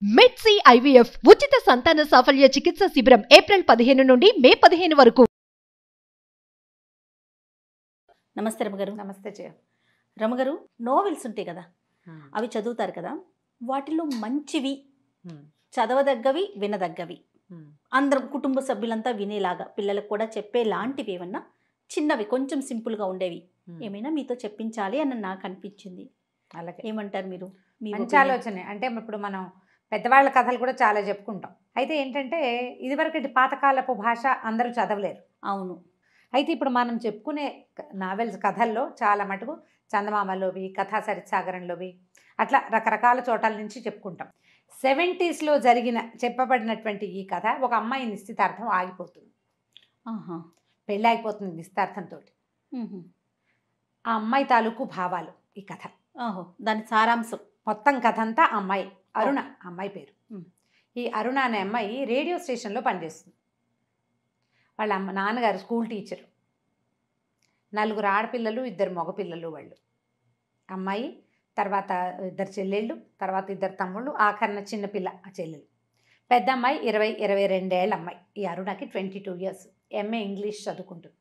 మెడ్సీ IVF ఉచిత సంతాన సాఫల్య చికిత్స శిబిరం ఏప్రిల్ 15 నుండి మే 15 వరకు. నమస్తే రమగారు. నమస్తే జయ. రమగారు, నోవెల్స్ ఉంటాయి కదా, అవి చదువుతారు కదా, వాటిలో మంచివి, చదవదగ్గవి, వినదగ్గవి, అందరం కుటుంబ సభ్యులంతా వినేలాగా పిల్లలకు కూడా చెప్పే లాంటివి ఏమన్నా చిన్నవి కొంచెం సింపుల్గా ఉండేవి ఏమైనా మీతో చెప్పించాలి అని నాకు అనిపించింది. అలాగే ఏమంటారు మీరు? మంచి ఆలోచనే. అంటే ఇప్పుడు మనం పెద్దవాళ్ళ కథలు కూడా చాలా చెప్పుకుంటాం. అయితే ఏంటంటే ఇదివరకటి పాతకాలపు భాష అందరూ చదవలేరు. అవును. అయితే ఇప్పుడు మనం చెప్పుకునే నావెల్స్ కథల్లో చాలా మటుకు చందమామలోవి, కథా సరిత్సాగరంలోవి, అట్లా రకరకాల చోటాల నుంచి చెప్పుకుంటాం. 70s చెప్పబడినటువంటి ఈ కథ ఒక అమ్మాయి నిశ్చితార్థం ఆగిపోతుంది. పెళ్ళి ఆగిపోతుంది నిశ్చితార్థంతో. ఆ అమ్మాయి తాలూకు భావాలు ఈ కథ. దాని సారాంశం మొత్తం కథ అంతా అమ్మాయి అరుణ, అమ్మాయి పేరు. ఈ అరుణ అనే అమ్మాయి రేడియో స్టేషన్లో పనిచేస్తుంది. వాళ్ళ నాన్నగారు స్కూల్ టీచరు. 4 ఆడపిల్లలు, 2 మగపిల్లలు వాళ్ళు. అమ్మాయి తర్వాత 2 చెల్లెళ్ళు, తర్వాత 2 తమ్ముళ్ళు, ఆఖరణ చిన్నపిల్ల ఆ చెల్లెలు. పెద్ద అమ్మాయి 22 ఏళ్ళ అమ్మాయి. ఈ అరుణకి 22 ఇయర్స్. ఎంఏ ఇంగ్లీష్ చదువుకుంటుంది.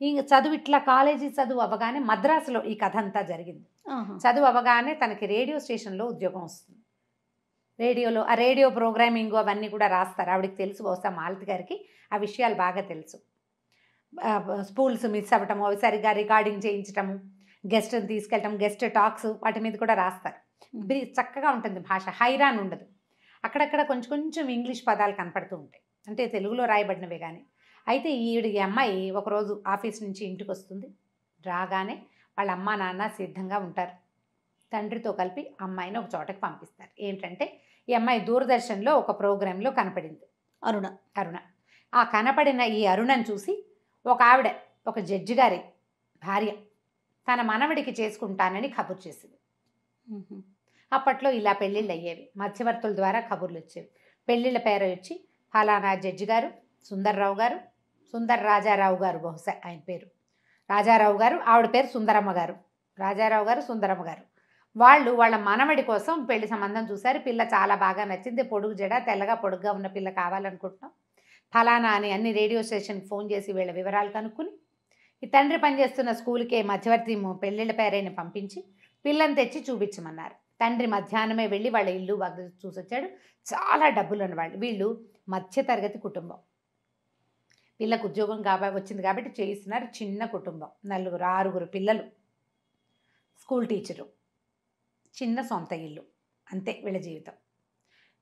ఇంక చదువు ఇట్లా కాలేజీ చదువు అవ్వగానే మద్రాసులో ఈ కథ అంతా జరిగింది. చదువు అవ్వగానే తనకి రేడియో స్టేషన్లో ఉద్యోగం వస్తుంది. రేడియోలో ఆ రేడియో ప్రోగ్రామింగ్ అవన్నీ కూడా రాస్తారు. ఆవిడకి తెలుసు, బహుశా మాలతి గారికి ఆ విషయాలు బాగా తెలుసు. స్పూల్స్ మిస్ అవ్వటము, అవి సరిగ్గా రికార్డింగ్ చేయించటము, గెస్ట్ని తీసుకెళ్ళటం, గెస్ట్ టాక్స్ వాటి మీద కూడా రాస్తారు. చక్కగా ఉంటుంది భాష, హైరాన్ ఉండదు. అక్కడక్కడ కొంచెం ఇంగ్లీష్ పదాలు కనపడుతూ ఉంటాయి, అంటే తెలుగులో రాయబడినవే కానీ. అయితే ఈ అమ్మాయి ఒకరోజు ఆఫీస్ నుంచి ఇంటికి వస్తుంది. రాగానే వాళ్ళ అమ్మ నాన్న సిద్ధంగా ఉంటారు. తండ్రితో కలిపి అమ్మాయిని ఒక చోటకి పంపిస్తారు. ఏంటంటే ఈ అమ్మాయి దూరదర్శన్లో ఒక ప్రోగ్రాంలో కనపడింది, అరుణ. ఆ కనపడిన ఈ అరుణను చూసి ఒక ఆవిడ, ఒక జడ్జి గారి భార్య, తన మనవడికి చేసుకుంటానని కబురు చేసింది. అప్పట్లో ఇలా పెళ్ళిళ్ళు అయ్యేవి, మధ్యవర్తుల ద్వారా కబుర్లు వచ్చేవి. పెళ్ళిళ్ళ పేరు వచ్చి ఫలానా జడ్జి గారు, సుందర్రావు గారు, సుందర్ రాజారావు గారు, బహుశా ఆయన పేరు రాజారావు గారు, ఆవిడ పేరు సుందరమ్మ గారు. రాజారావు గారు, సుందరమ్మ గారు వాళ్ళు వాళ్ళ మనవడి కోసం పెళ్లి సంబంధం చూశారు. పిల్ల చాలా బాగా నచ్చింది, పొడుగు జడ, తెల్లగా పొడుగ్గా ఉన్న పిల్ల కావాలనుకుంటున్నాం, ఫలానా అని అన్ని రేడియో స్టేషన్కి ఫోన్ చేసి వీళ్ళ వివరాలు కనుక్కుని ఈ తండ్రి పనిచేస్తున్న స్కూల్కి మధ్యవర్తి పెళ్ళిళ్ళ పేరైన పంపించి పిల్లని తెచ్చి చూపించమన్నారు. తండ్రి మధ్యాహ్నమే వెళ్ళి వాళ్ళ ఇల్లు చూసొచ్చాడు. చాలా డబ్బులు ఉన్నవాళ్ళు. వీళ్ళు మధ్యతరగతి కుటుంబం. పిల్లకు ఉద్యోగం వచ్చింది కాబట్టి చేయిస్తున్నారు. చిన్న కుటుంబం, 6 పిల్లలు, స్కూల్ టీచరు, చిన్న సొంత ఇల్లు, అంతే వీళ్ళ జీవితం.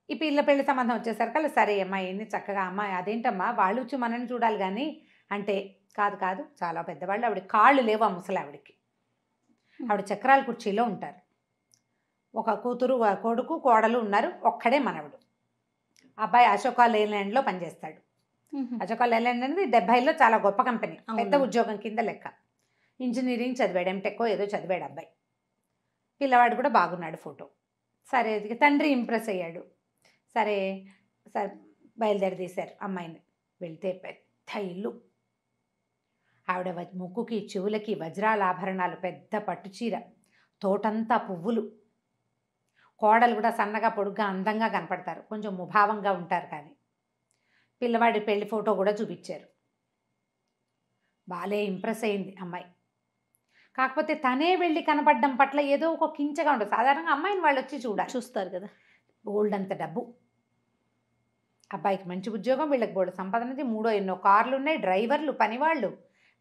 ఈ పిల్ల పెళ్లి సంబంధం వచ్చేసరికి సరే అమ్మాయి చక్కగా, అమ్మాయి అదేంటమ్మా వాళ్ళు వచ్చి మనని చూడాలి కానీ అంటే, కాదు చాలా పెద్దవాళ్ళు, ఆవిడ కాళ్ళు లేవు ఆ ముసలి ఆవిడకి. ఆవిడ చక్రాల కుర్చీలో ఉంటారు. ఒక కూతురు, కొడుకు, కోడలు ఉన్నారు. ఒక్కడే మనవడు. అబ్బాయి అశోక లేలాండ్లో పనిచేస్తాడు. అశోక లేలాండ్ అనేది 70లో చాలా గొప్ప కంపెనీ, పెద్ద ఉద్యోగం కింద లెక్క. ఇంజనీరింగ్ చదివాడు, ఎంటెక్కో ఏదో చదివాడు అబ్బాయి. పిల్లవాడు కూడా బాగున్నాడు ఫోటో. సరే తండ్రి ఇంప్రెస్ అయ్యాడు. సరే బయలుదేరదీశారు అమ్మాయిని. వెళ్తే పెద్ద ఇల్లు, ఆవిడ ముక్కుకి చెవులకి వజ్రాల ఆభరణాలు, పెద్ద పట్టుచీర, తోటంతా పువ్వులు. కోడలు కూడా సన్నగా పొడుగ్గా అందంగా కనపడతారు, కొంచెం ముభావంగా ఉంటారు. కానీ పిల్లవాడి పెళ్లి ఫోటో కూడా చూపించారు. బాలే ఇంప్రెస్ అయింది అమ్మాయి. కాకపోతే తనే వెళ్ళి కనపడడం పట్ల ఏదో ఒక కించగా ఉండదు. సాధారణంగా అమ్మాయిని వాళ్ళు వచ్చి చూస్తారు కదా. బోల్డ్ అంత డబ్బు, అబ్బాయికి మంచి ఉద్యోగం, వీళ్ళకి బోల్డ్ సంపాదనది, 3 ఎన్నో కార్లు ఉన్నాయి, డ్రైవర్లు, పనివాళ్ళు,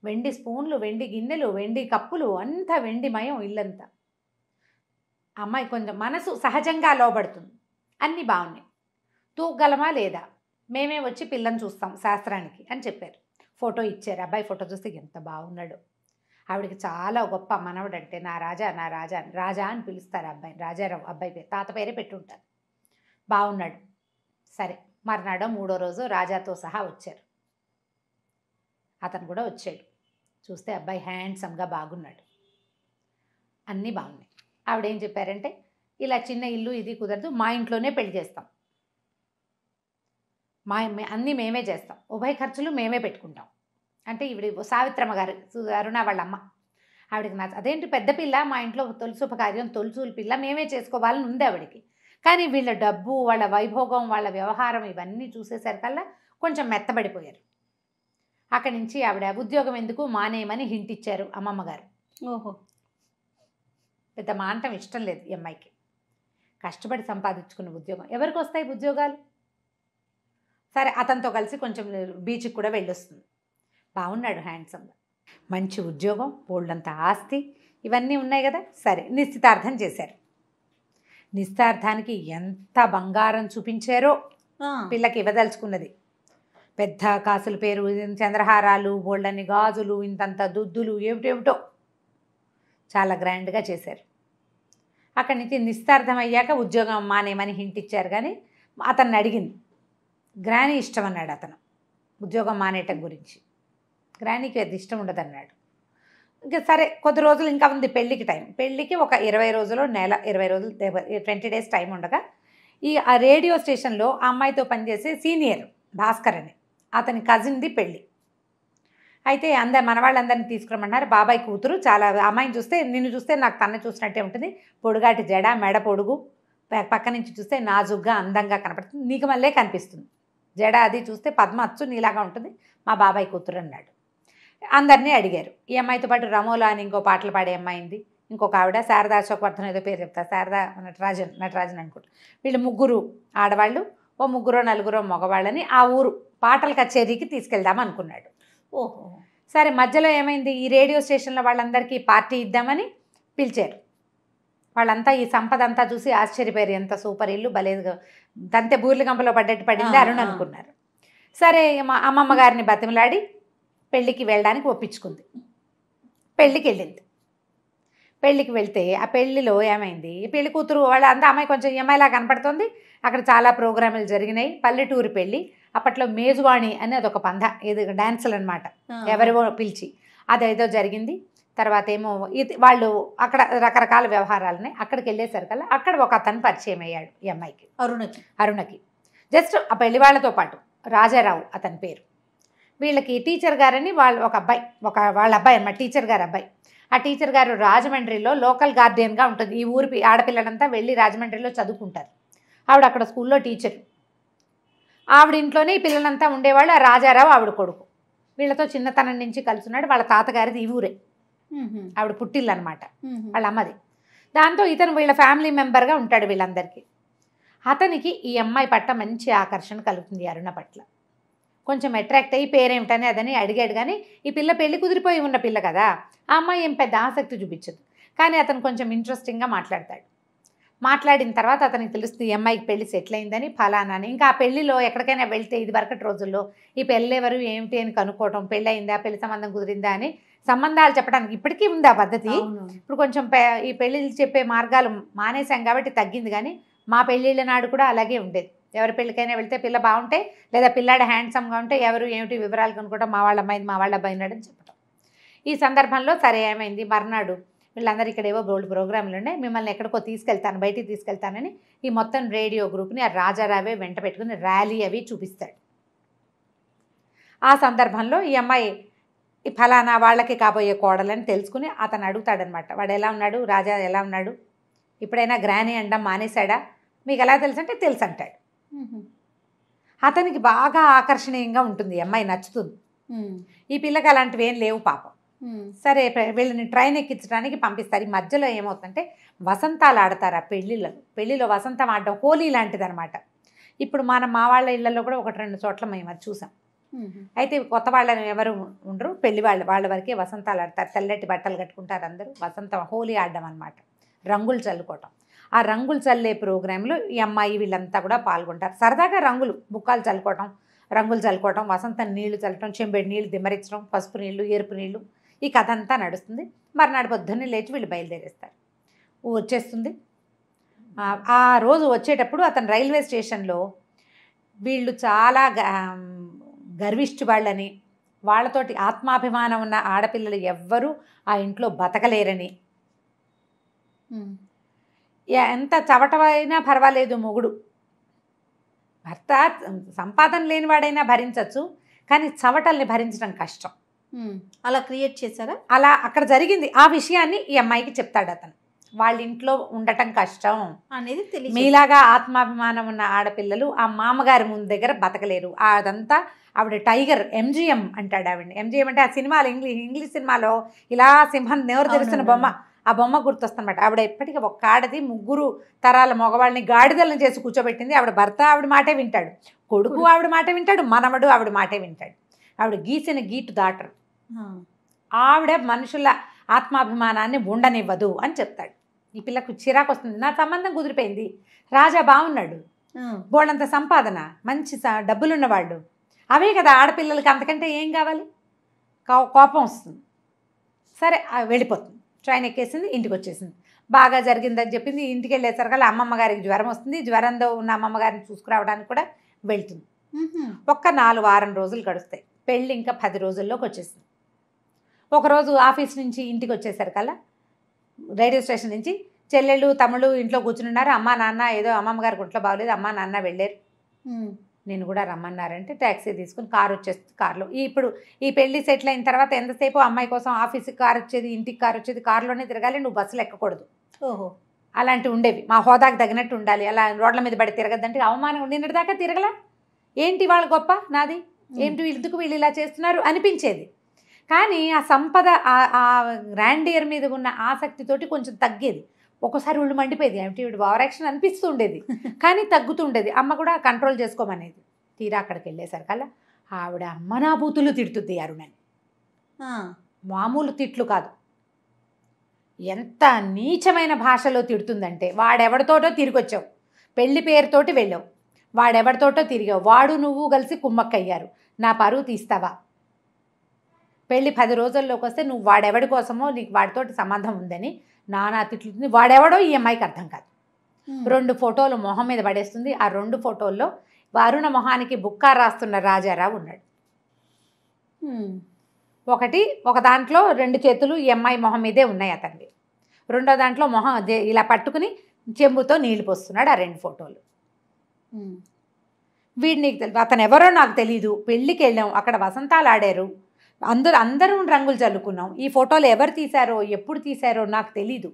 వెండి స్పూన్లు, వెండి గిన్నెలు, వెండి కప్పులు, అంతా వెండిమయం ఇల్లంతా. అమ్మాయి కొంచెం మనసు సహజంగా లోబడుతుంది. అన్నీ బాగున్నాయి. తూగలమా లేదా, మేమే వచ్చి పిల్లని చూస్తాం శాస్త్రానికి అని చెప్పారు. ఫోటో ఇచ్చారు. అబ్బాయి ఫోటో చూస్తే ఎంత బాగున్నాడు. ఆవిడకి చాలా గొప్ప మనవడు అంటే, నా రాజా రాజా అని పిలుస్తారు అబ్బాయిని. రాజారావు అబ్బాయి పేరు, తాత పేరే పెట్టుంటారు. బాగున్నాడు. సరే మర్నాడో 3వ రోజు రాజాతో సహా వచ్చారు. అతను కూడా వచ్చాడు. చూస్తే అబ్బాయి హ్యాండ్సమ్గా బాగున్నాడు, అన్నీ బాగున్నాయి. ఆవిడేం చెప్పారంటే, ఇలా చిన్న ఇల్లు ఇది కుదరదు, మా ఇంట్లోనే పెళ్లి చేస్తాం, అన్నీ మేమే చేస్తాం, ఉభయ ఖర్చులు మేమే పెట్టుకుంటాం అంటే. ఈవిడ సావిత్రమ్మ గారు, అరుణ వాళ్ళ అమ్మ. ఆవిడకి అదేంటి పెద్ద పిల్ల, మా ఇంట్లో తొలి శుభకార్యం, తొలిచూలు పిల్ల మేమే చేసుకోవాలని ఉంది ఆవిడకి. కానీ వీళ్ళ డబ్బు, వాళ్ళ వైభోగం, వాళ్ళ వ్యవహారం ఇవన్నీ చూసేసరికల్లా కొంచెం మెత్తబడిపోయారు. అక్కడి నుంచి ఆవిడ ఉద్యోగం ఎందుకు మానేయమని హింట్ ఇచ్చారు అమ్మమ్మ గారు. ఓహో. పెద్ద మానటం ఇష్టం లేదు ఈ అమ్మాయికి. కష్టపడి సంపాదించుకున్న ఉద్యోగం ఎవరికి వస్తాయి ఉద్యోగాలు? సరే అతనితో కలిసి కొంచెం బీచ్కి కూడా వెళ్ళొస్తుంది. బాగున్నాడు, హ్యాండ్సమ్గా, మంచి ఉద్యోగం, బోల్డంత ఆస్తి, ఇవన్నీ ఉన్నాయి కదా. సరే నిశ్చితార్థం చేశారు. నిశ్చితార్థానికి ఎంత బంగారం చూపించారో పిల్లకి ఇవ్వదలుచుకున్నది. పెద్ద కాసుల పేరు, చంద్రహారాలు, బోల్డన్ని గాజులు, ఇంతంత దుద్దులు, ఏమిటేమిటో చాలా గ్రాండ్గా చేశారు. అక్కడి నుంచి నిశ్చితార్థం అయ్యాక ఉద్యోగం మానేమని హింట్ ఇచ్చారు. కానీ అతన్ని అడిగింది. గ్రానీ ఇష్టం అన్నాడు అతను ఉద్యోగం మానేయటం గురించి. గ్రానీకి అది ఇష్టం ఉండదు అన్నాడు. ఇంకా సరే కొద్ది రోజులు ఇంకా ఉంది పెళ్ళికి టైం. పెళ్ళికి ఒక 20 రోజులు, నెల 20 రోజులు, 20 డేస్ టైం ఉండగా ఆ రేడియో స్టేషన్లో ఆ అమ్మాయితో పనిచేసే సీనియర్ భాస్కర్ అని అతని కజిన్ది పెళ్ళి. అయితే మన వాళ్ళందరినీ తీసుకురమ్మన్నారు. బాబాయ్ కూతురు చాలా, అమ్మాయిని చూస్తే నిన్ను చూస్తే నాకు తన్ను చూసినట్టే ఉంటుంది. పొడుగాటి జడ, మెడ పొడుగు, పక్క నుంచి చూస్తే నాజుగ్గా అందంగా కనపడుతుంది, నీకు మళ్ళీ కనిపిస్తుంది. జడ అది చూస్తే పద్మ అచ్చు నీలాగా ఉంటుంది, మా బాబాయ్ కూతురు అన్నాడు. అందరినీ అడిగారు. ఈ అమ్మాయితో పాటు రమోలా అని ఇంకో పాటలు పాడే అమ్మాయింది, ఇంకొక ఆవిడ శారదా అశోక్వర్ధన్ ఏదో పేరు చెప్తారు, శారదా నటరాజన్ అనుకుంటా. వీళ్ళు ముగ్గురు ఆడవాళ్ళు, ఓ ముగ్గురో నలుగురో మగవాళ్ళని ఆ ఊరు పాటల కచేరీకి తీసుకెళ్దాం అనుకున్నాడు. ఓహో. సరే మధ్యలో ఏమైంది, ఈ రేడియో స్టేషన్లో వాళ్ళందరికీ పార్టీ ఇద్దామని పిలిచారు. వాళ్ళంతా ఈ సంపద అంతా చూసి ఆశ్చర్యపోయారు. ఎంత సూపర్ ఇల్లు, భలేదుగా తంతే బూర్ల గంపలో పడ్డట్టు పడింది అరుణ్ అనుకున్నారు. సరే మా అమ్మమ్మ గారిని బతిమలాడి పెళ్ళికి వెళ్ళడానికి ఒప్పించుకుంది. పెళ్ళికి వెళ్ళింది. పెళ్ళికి వెళ్తే ఆ పెళ్ళిలో ఏమైంది, పెళ్లి కూతురు వాళ్ళ అంతా అమ్మాయి కొంచెం అమ్మాయిలా కనపడుతుంది. అక్కడ చాలా ప్రోగ్రాములు జరిగినాయి. పల్లెటూరు పెళ్ళి. అప్పట్లో మేజువాణి అని అదొక పంద, ఏదో డాన్సులు అనమాట, ఎవరివో పిలిచి అదేదో జరిగింది. తర్వాత ఏమో వాళ్ళు అక్కడ రకరకాల వ్యవహారాలని. అక్కడికి వెళ్ళేసరికల్లా అక్కడ ఒక అతను పరిచయం అయ్యాడు ఈ అమ్మాయికి, అరుణకి. జస్ట్ ఆ పెళ్లి వాళ్ళతో పాటు రాజారావు అతని పేరు. వీళ్ళకి టీచర్ గారని ఒక అబ్బాయి, వాళ్ళ అబ్బాయి అన్నమాట, టీచర్ గారు అబ్బాయి. ఆ టీచర్ గారు రాజమండ్రిలో లోకల్ గార్డియన్గా ఉంటుంది. ఈ ఊరి ఆడపిల్లలంతా వెళ్ళి రాజమండ్రిలో చదువుకుంటారు. ఆవిడ అక్కడ స్కూల్లో టీచర్. ఆవిడ ఇంట్లోనే ఈ పిల్లలంతా ఉండేవాళ్ళు. ఆ రాజారావు ఆవిడ కొడుకు. వీళ్ళతో చిన్నతనం నుంచి కలుసున్నాడు. వాళ్ళ తాతగారిది ఈ ఊరే, ఆవిడ పుట్టిల్లు అనమాట, వాళ్ళ అమ్మది. దాంతో ఇతను వీళ్ళ ఫ్యామిలీ మెంబర్గా ఉంటాడు వీళ్ళందరికీ. అతనికి ఈ అమ్మాయి పట్ల మంచి ఆకర్షణ కలుగుతుంది అరుణ పట్ల. కొంచెం అట్రాక్ట్ అయ్యి పేరేమిటని అదని అడిగాడు. కానీ ఈ పిల్ల పెళ్లి కుదిరిపోయి ఉన్న పిల్ల కదా, ఆ అమ్మాయి ఏం పెద్ద ఆసక్తి చూపించదు. కానీ అతను కొంచెం ఇంట్రెస్టింగ్గా మాట్లాడతాడు. మాట్లాడిన తర్వాత అతనికి తెలుస్తుంది ఈ అమ్మాయికి పెళ్లి సెటిల్ అయిందని, ఫలానా అని. ఇంకా ఆ పెళ్లిలో ఎక్కడికైనా వెళ్తే ఇది వరకటి రోజుల్లో ఈ పెళ్ళి ఎవరు ఏమిటి అని కనుక్కోవటం, పెళ్ళి అయిందా, పెళ్లి సంబంధం కుదిరిందా అని సంబంధాలు చెప్పడానికి ఇప్పటికీ ఉంది ఆ పద్ధతి. ఇప్పుడు కొంచెం ఈ పెళ్ళిళ్ళు చెప్పే మార్గాలు మానేశాం కాబట్టి తగ్గింది. కానీ మా పెళ్ళిళ్ళ నాడు కూడా అలాగే ఉండేది. ఎవరి పెళ్ళికైనా వెళ్తే పిల్ల బాగుంటే, లేదా పిల్లాడు హ్యాండ్సమ్గా ఉంటే ఎవరు ఏమిటి వివరాలు కనుక్కోవడం, మా వాళ్ళ అమ్మాయిది, మా వాళ్ళ అబ్బాయి ఉన్నాడని చెప్పడం. ఈ సందర్భంలో సరే ఏమైంది, మర్నాడు వీళ్ళందరూ ఇక్కడ ఏవో బోల్డ్ ప్రోగ్రాంలు ఉన్నాయి, మిమ్మల్ని ఎక్కడికో తీసుకెళ్తాను, బయటికి తీసుకెళ్తానని ఈ మొత్తం రేడియో గ్రూప్ని ఆ రాజారావే వెంట పెట్టుకుని ర్యాలీ అవి చూపిస్తాడు. ఆ సందర్భంలో ఈ అమ్మాయి ఈ ఫలానా వాళ్ళకి కాబోయే కోడలని తెలుసుకుని అతను అడుగుతాడనమాట. వాడు ఎలా ఉన్నాడు, రాజా ఎలా ఉన్నాడు, ఇప్పుడైనా గ్రానీ అనడం మానేశాడా, మీకు ఎలా తెలుసు అంటే తెలుసు అంటాడు. అతనికి బాగా ఆకర్షణీయంగా ఉంటుంది, అమ్మాయి నచ్చుతుంది. ఈ పిల్లకి అలాంటివి ఏం లేవు పాపం. సరే వీళ్ళని ట్రైన్ ఎక్కించడానికి పంపిస్తారు. ఈ మధ్యలో ఏమవుతుందంటే వసంతాలు ఆడతారు ఆ పెళ్ళిలో వసంతం ఆడడం హోలీ లాంటిది అనమాట. ఇప్పుడు మా వాళ్ళ ఇళ్లలో కూడా 1-2 చోట్ల మేము అది చూసాం. అయితే కొత్త వాళ్ళని ఎవరు ఉండరు, పెళ్లి వాళ్ళ వరకే వసంతాలు ఆడతారు. తెల్లటి బట్టలు కట్టుకుంటారు అందరూ, వసంతం హోలీ ఆడడం అనమాట, రంగులు చల్లుకోవటం. ఆ రంగులు చల్లే ప్రోగ్రాంలో ఈ అమ్మాయి వీళ్ళంతా కూడా పాల్గొంటారు. సరదాగా రంగులు బుక్కాలు చల్లుకోవటం, రంగులు చల్లుకోవటం, వసంతం నీళ్లు చల్లటం, చెంబెడి నీళ్లు దిమ్మరించడం, పసుపు నీళ్లు, ఎరుపు నీళ్లు, ఈ కథ అంతా నడుస్తుంది. మర్నాడు పొద్దున్నే లేచి వీళ్ళు బయలుదేరేస్తారు. వచ్చేస్తుంది. ఆ రోజు వచ్చేటప్పుడు అతను రైల్వే స్టేషన్లో వీళ్ళు చాలా గర్విష్టి వాళ్ళని, వాళ్ళతోటి ఆత్మాభిమానం ఉన్న ఆడపిల్లలు ఎవ్వరూ ఆ ఇంట్లో బతకలేరని, ఎంత చవటమైనా పర్వాలేదు మొగుడు, భర్త సంపాదన లేనివాడైనా భరించవచ్చు, కానీ చవటల్ని భరించడం కష్టం. అలా క్రియేట్ చేశారా? అలా అక్కడ జరిగింది. ఆ విషయాన్ని ఈ అమ్మాయికి చెప్తాడు అతను. వాళ్ళ ఇంట్లో ఉండటం కష్టం అనేది తెలియదు. మీలాగా ఆత్మాభిమానం ఉన్న ఆడపిల్లలు ఆ మామగారి ముందు దగ్గర బతకలేరు. అదంతా ఆవిడ టైగర్, ఎంజిఎం అంటాడు ఆవిడ. ఎంజిఎం అంటే ఆ సినిమాలో ఇంగ్లీష్ సినిమాలో ఇలా సింహం నెవరు తెరుస్తున్న బొమ్మ, ఆ బొమ్మ గుర్తొస్తుందన్నమాట. ఆవిడ ఎప్పటికీ ఒక్క ఆడది 3 తరాల మగవాళ్ళని గాడిదలను చేసి కూర్చోబెట్టింది. ఆవిడ భర్త ఆవిడ మాటే వింటాడు, కొడుకు ఆవిడ మాటే వింటాడు, మనవడు ఆవిడ మాటే వింటాడు. ఆవిడ గీసిన గీటు దాటరు. ఆవిడ మనుషుల ఆత్మాభిమానాన్ని ఉండనివ్వదు అని చెప్తాడు. ఈ పిల్లకు చిరాకు వస్తుంది. నా సంబంధం కుదిరిపోయింది, రాజా బాగున్నాడు, బోళ్ళంత సంపాదన, మంచి డబ్బులున్నవాళ్ళు, అవే కదా ఆడపిల్లలకి, అంతకంటే ఏం కావాలి? కోపం వస్తుంది. సరే వెళ్ళిపోతుంది. ట్రైన్ ఎక్కేసింది, ఇంటికి వచ్చేసింది. బాగా జరిగిందని చెప్పింది. ఇంటికి వెళ్ళేసరికల్లా అమ్మమ్మ గారికి జ్వరం వస్తుంది. జ్వరంతో ఉన్న అమ్మమ్మ గారిని చూసుకురావడానికి కూడా వెళ్తుంది. ఒక్క 4 వారం రోజులు గడుస్తాయి. పెళ్ళి ఇంకా 10 రోజుల్లోకి వచ్చేసింది. ఒకరోజు ఆఫీస్ నుంచి ఇంటికి వచ్చేసరికల్లా రైల్వే స్టేషన్ నుంచి చెల్లెళ్ళు తమ్ముళ్ళు ఇంట్లో కూర్చున్నారు. అమ్మ నాన్న ఏదో అమ్మమ్మ గారికి ఒంట్లో బాగోలేదు, అమ్మ నాన్న వెళ్ళారు, నేను కూడా రమ్మన్నారంటే ట్యాక్సీ తీసుకుని కారు వచ్చేస్తుంది. కారులో ఇప్పుడు ఈ పెళ్లి సెటిల్ అయిన తర్వాత ఎంతసేపు అమ్మాయి కోసం ఆఫీస్కి కారు వచ్చేది, ఇంటికి కారు వచ్చేది, కారులోనే తిరగాలి, నువ్వు బస్సులు ఎక్కకూడదు. ఓహో, అలాంటివి ఉండేవి. మా హోదాకు తగినట్టు ఉండాలి. అలా రోడ్ల మీద పడి తిరగద్దంటే అవమానం. నిన్నటిదాకా తిరగలా, ఏంటి వాళ్ళ గొప్ప నాది, ఏంటి ఎందుకు వీళ్ళు ఇలా చేస్తున్నారు అనిపించేది. కానీ ఆ సంపద, ఆ గ్రాండియర్ మీద ఉన్న ఆసక్తితోటి కొంచెం తగ్గేది. ఒక్కోసారి ఒళ్ళు మండిపోయేది, ఏమిటి వీడు ఓవర్ యాక్షన్ అనిపిస్తూ ఉండేది, కానీ తగ్గుతుండేది. అమ్మ కూడా కంట్రోల్ చేసుకోమనేది. తీరా అక్కడికి వెళ్ళేసరికల్లా ఆవిడ అమ్మనా బూతులు తిడుతుంది అరుణని. మామూలు తిట్లు కాదు, ఎంత నీచమైన భాషలో తిడుతుందంటే, వాడెవడితోటో తిరిగొచ్చావు, పెళ్లి పేరుతోటి వెళ్ళావు, వాడెవడితోటో తిరిగావు, వాడు నువ్వు కలిసి కుమ్మక్కయ్యారు, నా పరువు తీస్తావా? పెళ్ళి 10 రోజుల్లోకి వస్తే నువ్వు వాడెవడి కోసమో నీకు వాడితోటి సంబంధం ఉందని నానా తిట్లుతుంది. వాడెవడో ఈ అమ్మాయికి అర్థం కాదు. 2 ఫోటోలు మొహం మీద పడేస్తుంది. ఆ 2 ఫోటోల్లో అరుణ మొహానికి బుక్కా రాస్తున్న రాజారావు ఉన్నాడు. ఒక దాంట్లో 2 చేతులు ఈ అమ్మాయి మొహం మీదే ఉన్నాయి అతనివి. రెండో దాంట్లో మొహం ఇలా పట్టుకుని చెంబుతో నీళ్లు పోస్తున్నాడు. ఆ 2 ఫోటోలు. వీడు నీకు తెలియదు, అతను ఎవరో నాకు తెలీదు, పెళ్ళికి వెళ్ళాం, అక్కడ వసంతాలు ఆడారు, అందరూ రంగులు చల్లుకున్నాం, ఈ ఫోటోలు ఎవరు తీశారో ఎప్పుడు తీశారో నాకు తెలీదు,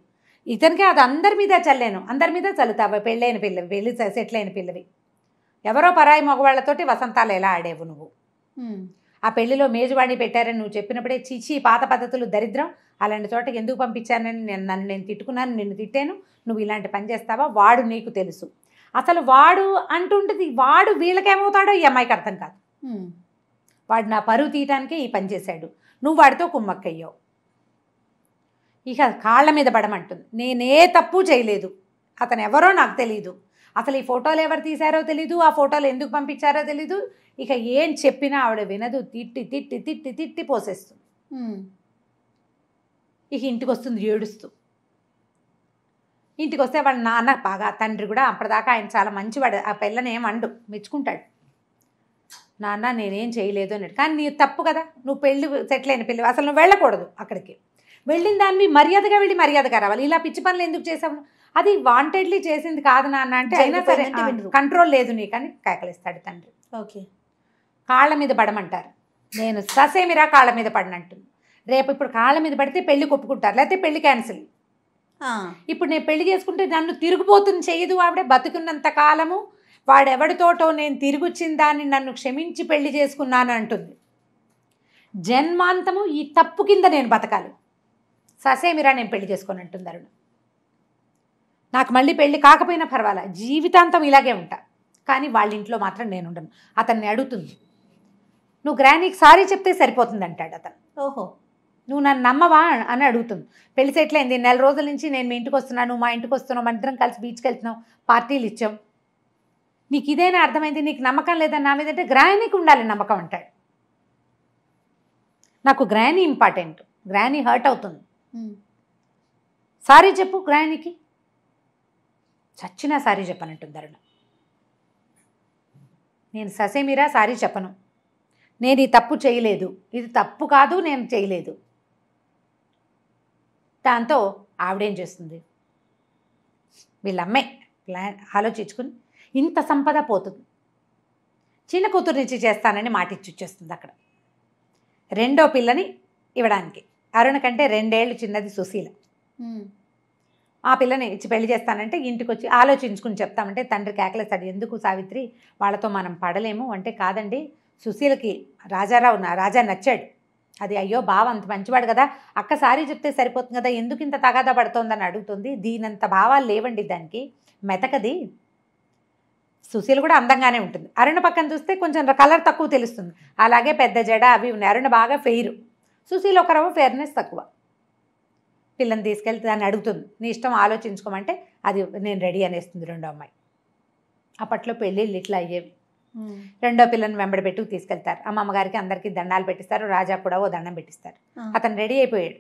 ఇతనికే అది అందరి మీద చల్లాను, అందరి మీద చల్లుతావా? పెళ్ళైన పిల్లవి, పెళ్ళి సెటిల్ అయిన పిల్లవి, ఎవరో పరాయి మగవాళ్ళతోటి వసంతాలు ఎలా ఆడేవు నువ్వు? ఆ పెళ్లిలో మేజువాణి పెట్టారని నువ్వు చెప్పినప్పుడే చీచి పాత పద్ధతులు దరిద్రం, అలాంటి చోటకి ఎందుకు పంపించానని నన్ను నేను తిట్టుకున్నాను, నిన్ను తిట్టాను, నువ్వు ఇలాంటి పని చేస్తావా? వాడు నీకు తెలుసు. అసలు వాడు అంటుంటుంది, వాడు వీళ్ళకేమవుతాడో ఈ అమ్మాయికి అర్థం కాదు. వాడు నా పరువు తీయటానికే ఈ పని చేశాడు, నువ్వు వాడితో కుమ్మక్కయ్యావు. ఇక కాళ్ళ మీద పడమంటుంది. నేనే తప్పు చేయలేదు, అతను ఎవరో నాకు తెలీదు, అసలు ఈ ఫోటోలు ఎవరు తీశారో తెలీదు, ఆ ఫోటోలు ఎందుకు పంపించారో తెలీదు. ఇక ఏం చెప్పినా ఆవిడ వినదు, తిట్టి తిట్టి తిట్టి తిట్టి పోసేస్తుంది. ఇక ఇంటికి వస్తుంది ఏడుస్తూ. ఇంటికి వస్తే వాళ్ళ నాన్న బాగా, తండ్రి కూడా అప్పటిదాకా ఆయన చాలా మంచివాడు, ఆ పిల్లని ఏమండు, మెచ్చుకుంటాడు. నాన్న నేనేం చేయలేదు అన్నాడు. కానీ నీ తప్పు కదా, నువ్వు పెళ్ళి సెటిల్ అయిన పెళ్ళి, అసలు నువ్వు వెళ్ళకూడదు అక్కడికి, వెళ్ళిన దాన్ని మర్యాదగా వెళ్ళి మర్యాదగా రావాలి, ఇలా పిచ్చి పనులు ఎందుకు చేసావు? అది వాంటెడ్లీ చేసింది కాదు నాన్న అంటే, అయినా సరే కంట్రోల్ లేదు నీకని కేకలిస్తాడు తండ్రి. ఓకే, కాళ్ళ మీద పడమంటారు, నేను ససేమిరా కాళ్ళ మీద పడినట్టుంది. రేపు ఇప్పుడు కాళ్ళ మీద పడితే పెళ్లి కొప్పుకుంటారు, లేకపోతే పెళ్లి క్యాన్సిల్. ఇప్పుడు నేను పెళ్లి చేసుకుంటే నన్ను తిరిగిపోతుంది చేయదు ఆవిడ. బతుకున్నంత కాలము వాడెవడితోటో నేను తిరిగొచ్చిన దాన్ని నన్ను క్షమించి పెళ్లి చేసుకున్నాను అంటుంది. జన్మాంతము ఈ తప్పు కింద నేను బతకాలి, ససేమిరా నేను పెళ్లి చేసుకొని అంటుంది అరుణ. నాకు మళ్ళీ పెళ్లి కాకపోయినా పర్వాలా, జీవితాంతం ఇలాగే ఉంటా, కానీ వాళ్ళ ఇంట్లో మాత్రం నేను ఉండను. అతన్ని అడుగుతుంది, నువ్వు గ్రానీకి సారీ చెప్తే సరిపోతుంది అంటాడు అతను. ఓహో, నువ్వు నన్ను నమ్మవా అని అడుగుతుంది. పెళ్లి సెటిల్ అయింది, 4 రోజుల నుంచి నేను మీ ఇంటికి వస్తున్నాను, నువ్వు మా ఇంటికి వస్తున్నావు, మన ఇద్దరం కలిసి బీచ్కి వెళ్తున్నావు, పార్టీలు ఇచ్చాం, నీకు ఇదేనా అర్థమైంది, నీకు నమ్మకం లేదని నా మీద అంటే గ్రానీకి ఉండాలి నమ్మకం అంటాడు. నాకు గ్రానీ ఇంపార్టెంట్, గ్రానీ హర్ట్ అవుతుంది, సారీ చెప్పు గ్రానీకి. చచ్చినా సారీ చెప్పనంటుంది అరుణ. నేను ససేమిరా సారీ చెప్పను, నేను ఈ తప్పు చేయలేదు, ఇది తప్పు కాదు, నేను చేయలేదు. దాంతో ఆవిడేం చేస్తుంది, వీళ్ళమ్మే ప్లాన్ ఆలోచించుకుని ఇంత సంపద పోతుంది, చిన్న కూతురు నుంచి చేస్తానని మాట ఇచ్చేస్తుంది అక్కడ. 2వ పిల్లని ఇవ్వడానికి, అరుణ కంటే 2 ఏళ్ళు చిన్నది సుశీల. ఆ పిల్లని ఇచ్చి పెళ్లి చేస్తానంటే ఇంటికి వచ్చి ఆలోచించుకుని చెప్తామంటే తండ్రి కేకలేస్తాడు, ఎందుకు సావిత్రి వాళ్ళతో మనం పడలేము అంటే, కాదండి సుశీలకి రాజా నచ్చాడు, అది అయ్యో బావ అంత మంచివాడు కదా, అక్క సారీ చెప్తే సరిపోతుంది కదా, ఎందుకు ఇంత తగాదా పడుతోందని అడుగుతుంది. దీనంత భావాలు లేవండి దానికి, మెతకది. సుశీల కూడా అందంగానే ఉంటుంది. అరుణ పక్కన చూస్తే కొంచెం కలర్ తక్కువ తెలుస్తుంది, అలాగే పెద్ద జడ అవి ఉన్నాయి. అరుణ బాగా ఫెయిర్, సుశీల ఒక రవ్వ ఫెయిర్నెస్ తక్కువ. పిల్లని తీసుకెళ్తే దాన్ని అడుగుతుంది, నీ ఇష్టం ఆలోచించుకోమంటే అది నేను రెడీ అనేస్తుంది రెండో అమ్మాయి. అప్పట్లో పెళ్ళిళ్ళు ఇట్లా అయ్యేవి. రెండో పిల్లని వెంబడబెట్టు తీసుకెళ్తారు, అమ్మమ్మగారికి అందరికీ దండాలు పెట్టిస్తారు, రాజా కూడా ఓ దండం పెట్టిస్తారు. అతను రెడీ అయిపోయాడు.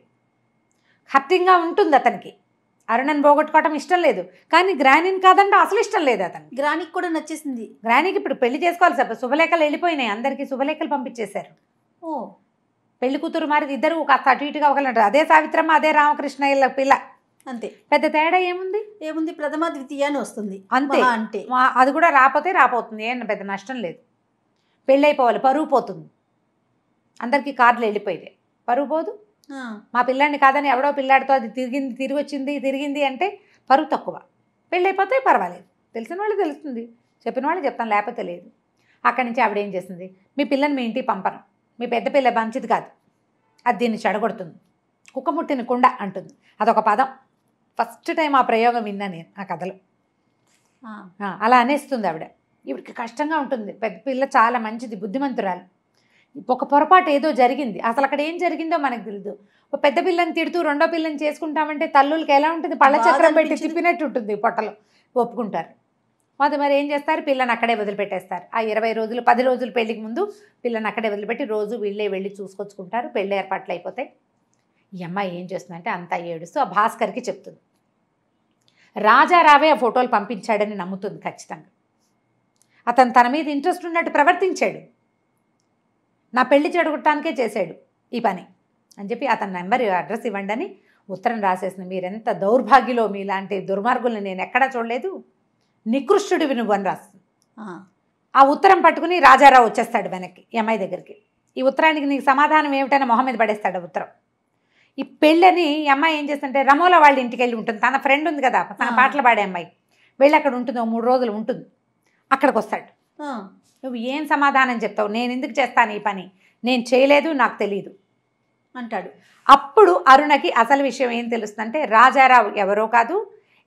హర్టింగ్గా ఉంటుంది అతనికి, అరుణని పోగొట్టుకోవటం ఇష్టం లేదు, కానీ గ్రానీని కాదంటే అసలు ఇష్టం లేదు అతను. గ్రానీకి కూడా నచ్చేసింది. గ్రానీకి ఇప్పుడు పెళ్లి చేసుకోవాలి సార్, శుభలేఖలు వెళ్ళిపోయినాయి, అందరికీ శుభలేఖలు పంపించేశారు. ఓ పెళ్లి కూతురు మారి ఇద్దరు కాస్త అటు ఇటుగా ఒకలంటారు, అదే సావిత్రమ్మ అదే రామకృష్ణ పిల్ల, అంతే. పెద్ద తేడా ఏముంది? ప్రథమ ద్వితీయ అని వస్తుంది అంతే. అంటే అది కూడా రాపోతుంది, ఏం పెద్ద నష్టం లేదు. పెళ్ళి అయిపోవాలి, పరువు పోతుంది. అందరికీ కార్డులు వెళ్ళిపోయితే పరువు పోదు. మా పిల్లాడిని కాదని ఎవడో పిల్లాడితో అది తిరిగింది అంటే పరువు తక్కువ. పెళ్ళి అయిపోతే పర్వాలేదు, తెలిసిన వాళ్ళు తెలుస్తుంది, చెప్పిన వాళ్ళు చెప్తాను, లేకపోతే లేదు. అక్కడి నుంచి ఆవిడ ఏం చేస్తుంది, మీ పిల్లని మీ ఇంటికి పంపను, మీ పెద్ద పిల్ల మంచిది కాదు, అది దీన్ని చెడగొడుతుంది, కుక్క ముట్టిన కుండ అంటుంది. అదొక పదం, ఫస్ట్ టైం ఆ ప్రయోగం విన్నా నేను ఆ కథలో. అలా అనేస్తుంది ఆవిడ. ఈవిడికి కష్టంగా ఉంటుంది, పెద్ద పిల్ల చాలా మంచిది, బుద్ధిమంతురాలు. ఒక పొరపాటు ఏదో జరిగింది, అసలు అక్కడ ఏం జరిగిందో మనకు తెలియదు. ఒక పెద్ద పిల్లని తిడుతూ రెండో పిల్లని చేసుకుంటామంటే తల్లులకి ఎలా ఉంటుంది, పళ్ళ చక్రం పెట్టి తిప్పినట్టు ఉంటుంది పొట్టలో, ఒప్పుకుంటారు. మరి ఏం చేస్తారు, పిల్లని అక్కడే వదిలిపెట్టేస్తారు. ఆ 20 రోజులు 10 రోజులు పెళ్లికి ముందు పిల్లని అక్కడే వదిలిపెట్టి రోజు వీళ్ళే వెళ్ళి చూసుకొచ్చుకుంటారు. పెళ్ళి ఏర్పాట్లు అయిపోతాయి. ఈ అమ్మాయి ఏం చేస్తుందంటే అంతా ఏడుస్తూ ఆ భాస్కర్కి చెప్తుంది. రాజారావే ఆ ఫోటోలు పంపించాడని నమ్ముతుంది ఖచ్చితంగా. అతను తన మీద ఇంట్రెస్ట్ ఉన్నట్టు ప్రవర్తించాడు, నా పెళ్లి చెడగొట్టడానికే చేశాడు ఈ పని అని చెప్పి అతని నెంబర్ అడ్రస్ ఇవ్వండి అని ఉత్తరం రాసేసింది. మీరెంత దౌర్భాగ్యులో, మీలాంటి దుర్మార్గుల్ని నేను ఎక్కడా చూడలేదు, నికృష్టుడివి నువ్వు అని రాస్తుంది. ఆ ఉత్తరం పట్టుకుని రాజారావు వచ్చేస్తాడు వెనక్కి ఈ అమ్మాయి దగ్గరికి. ఈ ఉత్తరానికి నీకు సమాధానం ఏమిటని మొహం మీద పడేస్తాడు ఆ ఉత్తరం. ఈ పెళ్ళని ఈ అమ్మాయి ఏం చేస్తుంటే రమోల వాళ్ళ ఇంటికి వెళ్ళి ఉంటుంది, తన ఫ్రెండ్ ఉంది కదా తన పాటలు పాడే అమ్మాయి, వెళ్ళి అక్కడ ఉంటుంది, 3 రోజులు ఉంటుంది. అక్కడికి వస్తాడు. నువ్వు ఏం సమాధానం చెప్తావు, నేను ఎందుకు చేస్తాను ఈ పని, నేను చేయలేదు, నాకు తెలియదు అంటాడు. అప్పుడు అరుణకి అసలు విషయం ఏం తెలుస్తుందంటే రాజారావు ఎవరో కాదు,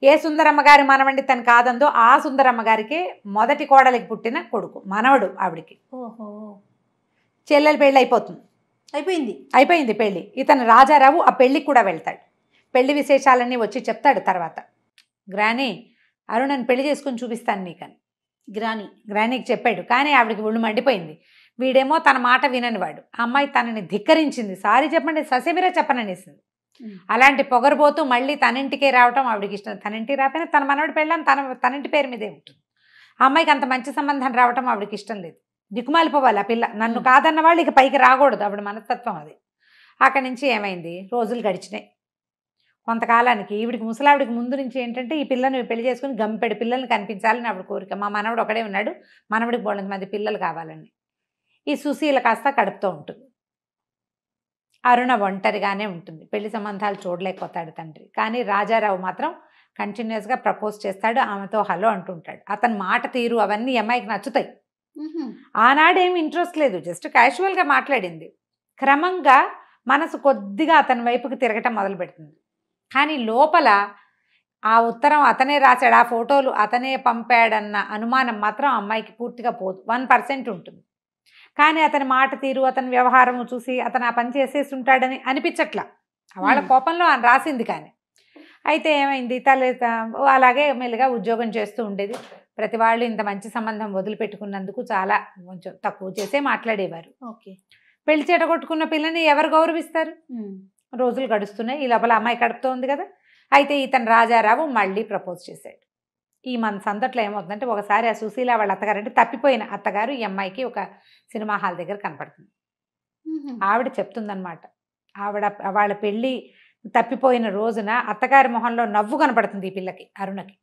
ఏ సుందరమ్మ గారి మనవండి తను కాదందో ఆ సుందరమ్మ గారికే మొదటి కోడలికి పుట్టిన కొడుకు, మనవడు ఆవిడికి. ఓహో, చెల్లెలు పెళ్ళి అయిపోయింది పెళ్ళి. ఇతను రాజారావు ఆ పెళ్ళికి కూడా వెళ్తాడు. పెళ్లి విశేషాలన్నీ వచ్చి చెప్తాడు తర్వాత. గ్రానీ అరుణని పెళ్లి చేసుకుని చూపిస్తాను నీకని గ్రానీకి చెప్పాడు. కానీ ఆవిడికి ఒళ్ళు మండిపోయింది. వీడేమో తన మాట విననివాడు. ఆ అమ్మాయి తనని ధిక్కరించింది, సారీ చెప్పండి ససేమిరా చెప్పననేసింది. అలాంటి పొగరబోతూ మళ్ళీ తనింటికే రావటం ఆవిడికి ఇష్టం. తనింటికి రాకపోయినా తన మనవడి పెళ్ళని తనింటి పేరు మీదే ఉంటుంది. ఆ అమ్మాయికి అంత మంచి సంబంధం రావటం ఆవిడికి ఇష్టం లేదు. దిక్కుమాలిపోవాలి ఆ పిల్ల, నన్ను కాదన్న వాళ్ళు ఇక పైకి రాకూడదు, ఆవిడ మనస్తత్వం అది. అక్కడి నుంచి ఏమైంది, రోజులు గడిచినాయి. కొంతకాలానికి ఈవిడికి ముసలావిడికి ముందు నుంచి ఏంటంటే ఈ పిల్లని పెళ్లి చేసుకుని గంపెడు పిల్లల్ని కనిపించాలని ఆవిడ కోరిక. మా మనవడు ఒకడే ఉన్నాడు, మనవడికి బోళ్ళంత మంది పిల్లలు కావాలని. ఈ సుశీల కాస్త కడుపుతూ ఉంటుంది. అరుణ ఒంటరిగానే ఉంటుంది, పెళ్లి సంబంధాలు చూడలేకపోతాడు తండ్రి. కానీ రాజారావు మాత్రం కంటిన్యూస్గా ప్రపోజ్ చేస్తాడు, ఆమెతో హలో అంటుంటాడు. అతని మాట తీరు అవన్నీ అమ్మాయికి నచ్చుతాయి. ఆనాడేమి ఇంట్రెస్ట్ లేదు, జస్ట్ క్యాజువల్గా మాట్లాడింది. క్రమంగా మనసు కొద్దిగా అతని వైపుకి తిరగటం మొదలు పెడుతుంది. కానీ లోపల ఆ ఉత్తరం అతనే రాశాడు, ఆ ఫోటోలు అతనే పంపాడన్న అనుమానం మాత్రం అమ్మాయికి పూర్తిగా పోదు, 1% ఉంటుంది. కానీ అతని మాట తీరు అతని వ్యవహారము చూసి అతను ఆ పని చేసేసి ఉంటాడని అనిపించట్లా. వాళ్ళ కోపంలో ఆయన రాసింది. కానీ అయితే ఏమైంది, అలాగే మెల్లిగా ఉద్యోగం చేస్తూ ఉండేది. ప్రతి వాళ్ళు ఇంత మంచి సంబంధం వదిలిపెట్టుకున్నందుకు చాలా కొంచెం తక్కువ చేసే మాట్లాడేవారు. ఓకే, పెళ్లి చెడగొట్టుకున్న పిల్లని ఎవరు గౌరవిస్తారు? రోజులు గడుస్తున్నాయి. ఈ లోపల అమ్మాయి కడుపుతో ఉంది కదా. అయితే ఇతను రాజారావు మళ్ళీ ప్రపోజ్ చేశాడు. ఈ మన సందట్లో ఏమవుతుందంటే ఒకసారి ఆ సుశీల వాళ్ళ అత్తగారు, అంటే తప్పిపోయిన అత్తగారు ఈ అమ్మాయికి ఒక సినిమా హాల్ దగ్గర కనపడుతుంది. ఆవిడ చెప్తుందనమాట, వాళ్ళ పెళ్ళి తప్పిపోయిన రోజున అత్తగారి మొహంలో నవ్వు కనపడుతుంది ఈ పిల్లకి, అరుణకి.